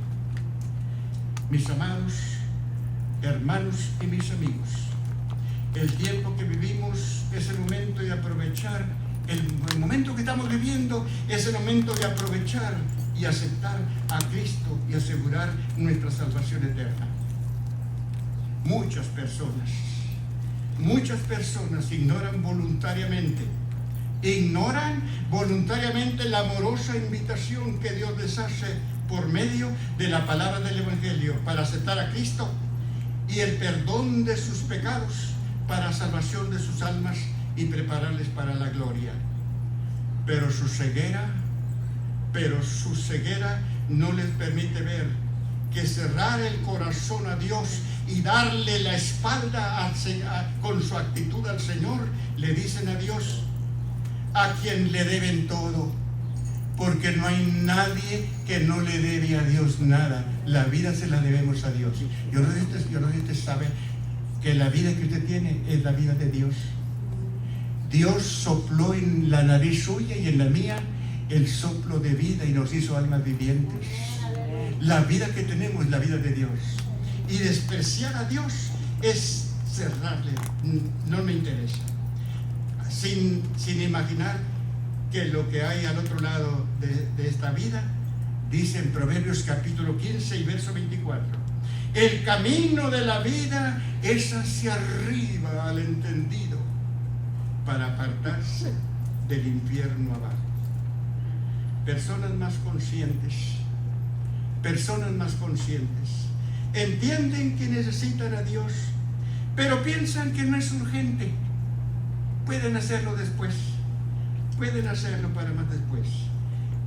Mis amados hermanos y mis amigos, el tiempo que vivimos es el momento de aprovechar, el momento que estamos viviendo es el momento de aprovechar y aceptar a Cristo y asegurar nuestra salvación eterna. Muchas personas ignoran voluntariamente la amorosa invitación que Dios les hace por medio de la palabra del Evangelio para aceptar a Cristo y el perdón de sus pecados para salvación de sus almas y prepararles para la gloria. Pero su ceguera no les permite ver que cerrar el corazón a Dios y darle la espalda con su actitud al Señor, le dicen a Dios, a quien le deben todo, porque no hay nadie que no le debe a Dios nada. La vida se la debemos a Dios. Yo no sé si usted sabe que la vida que usted tiene es la vida de Dios. Dios sopló en la nariz suya y en la mía el soplo de vida y nos hizo almas vivientes. La vida que tenemos es la vida de Dios. Y despreciar a Dios es cerrarle. No me interesa. Sin imaginar que lo que hay al otro lado de esta vida, dice en Proverbios capítulo 15 y verso 24: El camino de la vida es hacia arriba al entendido, para apartarse del infierno abajo. Personas más conscientes entienden que necesitan a Dios, pero piensan que no es urgente. Pueden hacerlo después, pueden hacerlo para más después,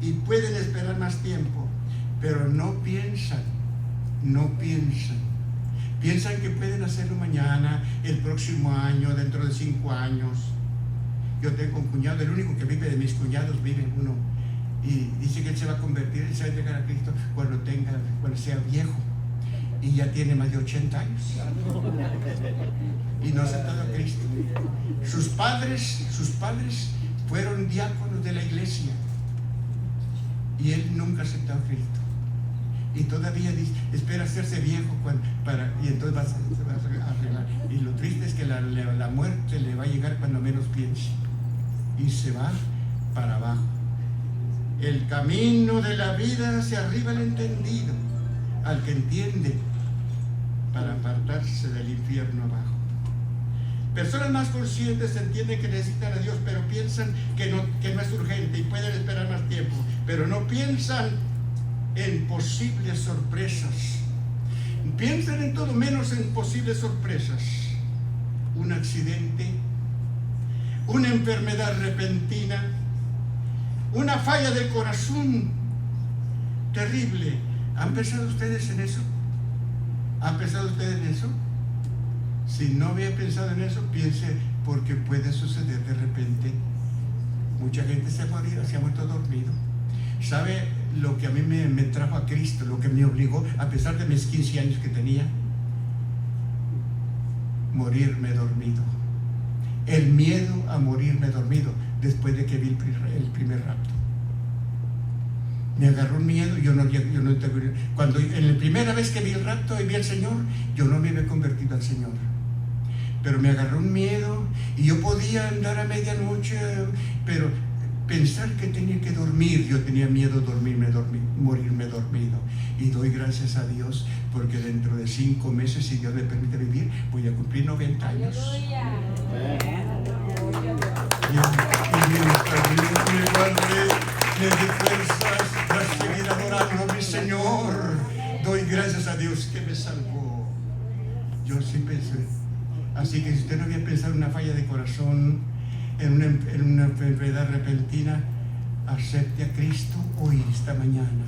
y pueden esperar más tiempo, pero no piensan. Piensan que pueden hacerlo mañana, el próximo año, dentro de 5 años. Yo tengo un cuñado, el único que vive de mis cuñados, vive uno, y dice que él se va a convertir y se va a entregar a Cristo cuando sea viejo, y ya tiene más de 80 años y no ha aceptado a Cristo. Sus padres fueron diáconos de la iglesia y él nunca ha aceptado a Cristo, y todavía dice, espera hacerse viejo y entonces se va a arreglar. Y lo triste es que la muerte le va a llegar cuando menos piense, y se va para abajo. El camino de la vida hacia arriba al entendido, al que entiende, para apartarse del infierno abajo. Personas más conscientes entienden que necesitan a Dios, pero piensan que no es urgente y pueden esperar más tiempo, pero no piensan en posibles sorpresas. Piensan en todo menos en posibles sorpresas. Un accidente, una enfermedad repentina, una falla del corazón terrible. ¿Han pensado ustedes en eso? ¿Han pensado ustedes en eso? Si no había pensado en eso, piense, porque puede suceder de repente. Mucha gente se ha muerto dormido. ¿Sabe lo que a mí me trajo a Cristo? Lo que me obligó, a pesar de mis 15 años que tenía, morirme dormido. El miedo a morirme dormido después de que vi el primer rapto. Me agarró un miedo. Cuando en la primera vez que vi el rapto y vi al Señor, yo no me había convertido al Señor, pero me agarró un miedo, y yo podía andar a medianoche, pero pensar que tenía que dormir, yo tenía miedo de morirme dormido. Y doy gracias a Dios, porque dentro de 5 meses, si Dios me permite vivir, voy a cumplir 90 años. Me di fuerzas para seguir adorando a mi Señor. Doy gracias a Dios que me salvó. Yo sí pensé. Así que si usted no había pensado en una falla de corazón, en una enfermedad repentina, acepte a Cristo hoy, esta mañana.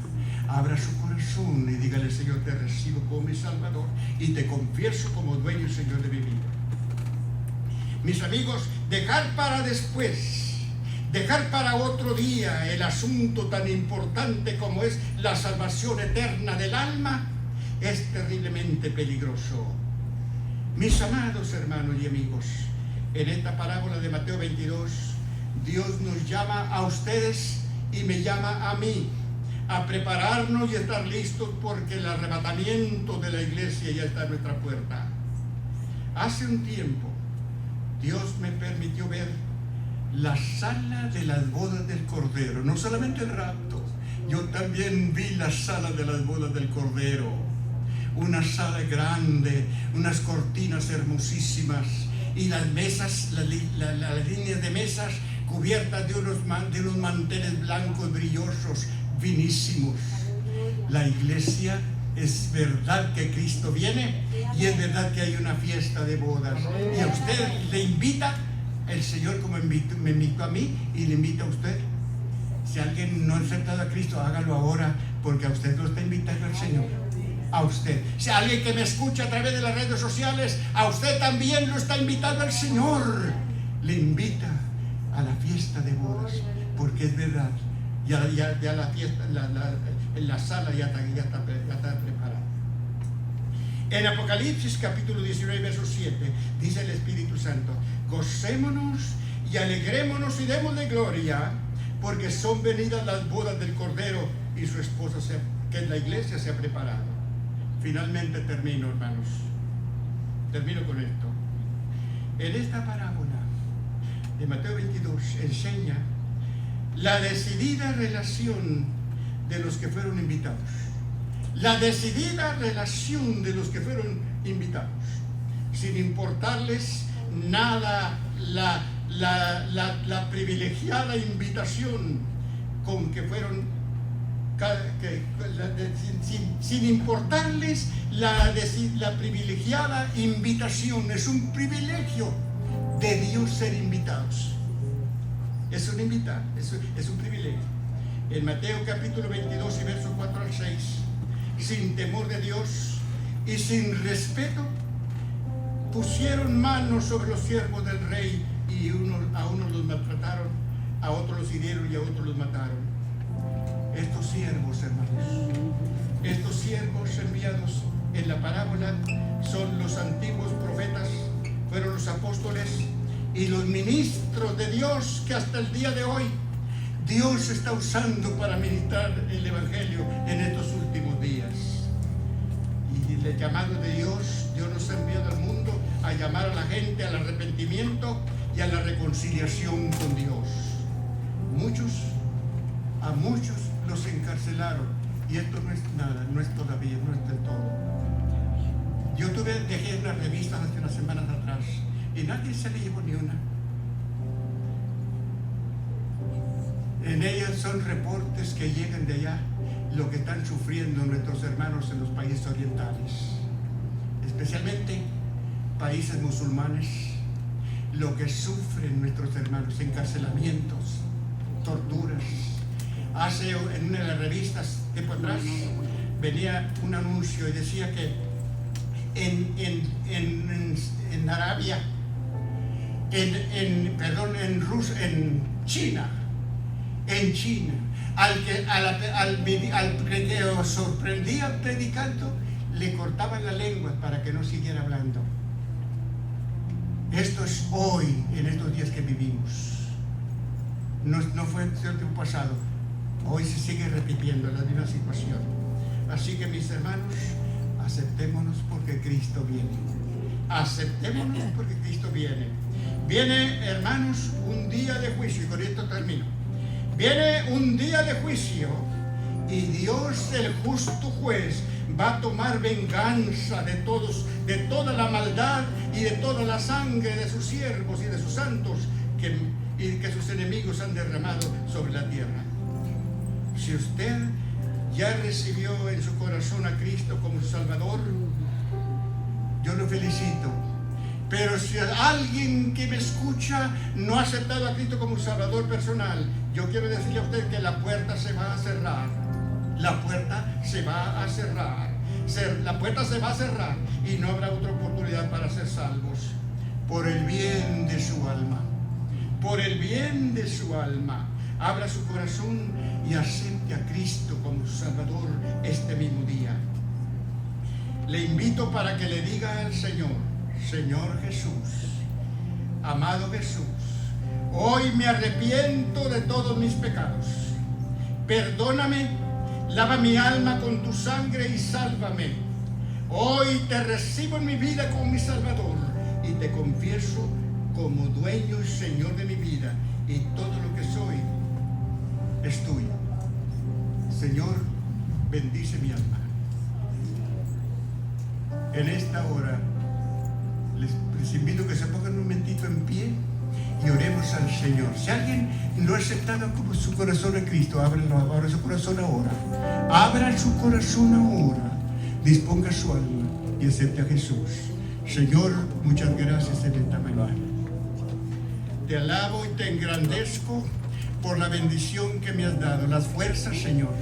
Abra su corazón y dígale: Señor, te recibo como mi Salvador y te confieso como dueño y Señor de mi vida. Mis amigos, dejar para después, dejar para otro día el asunto tan importante como es la salvación eterna del alma es terriblemente peligroso. Mis amados hermanos y amigos, en esta parábola de Mateo 22, Dios nos llama a ustedes y me llama a mí a prepararnos y estar listos, porque el arrebatamiento de la iglesia ya está a nuestra puerta. Hace un tiempo Dios me permitió ver la sala de las bodas del Cordero. No solamente el rapto, yo también vi la sala de las bodas del Cordero. Una sala grande, unas cortinas hermosísimas, y las mesas, las líneas de mesas cubiertas de unos manteles blancos brillosos, finísimos. La iglesia, es verdad que Cristo viene, y es verdad que hay una fiesta de bodas, y a usted le invita el Señor, como me invitó a mí y le invita a usted. Si alguien no ha aceptado a Cristo, hágalo ahora, porque a usted lo está invitando el Señor. A usted. Si alguien que me escucha a través de las redes sociales, a usted también lo está invitando el Señor. Le invita a la fiesta de bodas, porque es verdad, ya la fiesta, la sala ya está preparada. En Apocalipsis capítulo 19, verso 7, dice el Espíritu Santo: gocémonos y alegrémonos y démosle gloria, porque son venidas las bodas del Cordero, y su esposa, que es la iglesia, se ha preparado. Finalmente termino, hermanos. Termino con esto. En esta parábola de Mateo 22 enseña la decidida relación de los que fueron invitados. la decidida relación de los que fueron invitados, sin importarles nada la privilegiada invitación con que fueron, sin importarles la privilegiada invitación. Es un privilegio de Dios ser invitados. Es un privilegio. En Mateo capítulo 22 y versos 4 al 6, sin temor de Dios y sin respeto, pusieron manos sobre los siervos del rey, y a unos los maltrataron, a otros los hirieron y a otros los mataron. Estos siervos, hermanos, estos siervos enviados en la parábola son los antiguos profetas, fueron los apóstoles y los ministros de Dios que hasta el día de hoy Dios está usando para ministrar el Evangelio en estos últimos días. Y el llamado de Dios nos ha enviado al mundo a llamar a la gente al arrepentimiento y a la reconciliación con Dios. A muchos los encarcelaron, y esto no es nada, no es todavía, no es del todo. Yo dejé unas revistas hace unas semanas atrás y nadie se le llevó ni una. En ellas son reportes que llegan de allá, lo que están sufriendo nuestros hermanos en los países orientales, especialmente países musulmanes, lo que sufren nuestros hermanos, encarcelamientos, torturas. En una de las revistas tiempo atrás venía un anuncio y decía que en Arabia, en China, al que os sorprendía predicando, le cortaban la lengua para que no siguiera hablando. Esto es hoy, en estos días que vivimos. No fue el tiempo pasado. Hoy se sigue repitiendo la misma situación. Así que, mis hermanos, aceptémonos porque Cristo viene. Aceptémonos porque Cristo viene. Viene, hermanos, un día de juicio, y con esto termino. Viene un día de juicio, y Dios, el justo juez, va a tomar venganza de toda la maldad y de toda la sangre de sus siervos y de sus santos que sus enemigos han derramado sobre la tierra. Si usted ya recibió en su corazón a Cristo como su Salvador, yo lo felicito. Pero si alguien que me escucha no ha aceptado a Cristo como Salvador personal, yo quiero decirle a usted que la puerta se va a cerrar. La puerta se va a cerrar. La puerta se va a cerrar y no habrá otra oportunidad para ser salvos. Por el bien de su alma. Por el bien de su alma. Abra su corazón y acepte a Cristo como su Salvador este mismo día. Le invito para que le diga al Señor: Señor Jesús, amado Jesús, hoy me arrepiento de todos mis pecados. Perdóname, lava mi alma con tu sangre y sálvame. Hoy te recibo en mi vida como mi Salvador y te confieso como dueño y Señor de mi vida, y todo lo que soy es tuyo. Señor, bendice mi alma. En esta hora les invito a que se pongan un momentito en pie y oremos al Señor. Si alguien no ha aceptado como su corazón a Cristo, abra su corazón ahora. Abra su corazón ahora. Disponga su alma y acepte a Jesús. Señor, muchas gracias en esta mañana. Te alabo y te engrandezco por la bendición que me has dado. Las fuerzas, Señor.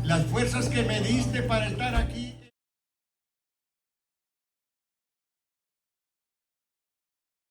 Las fuerzas que me diste para estar aquí.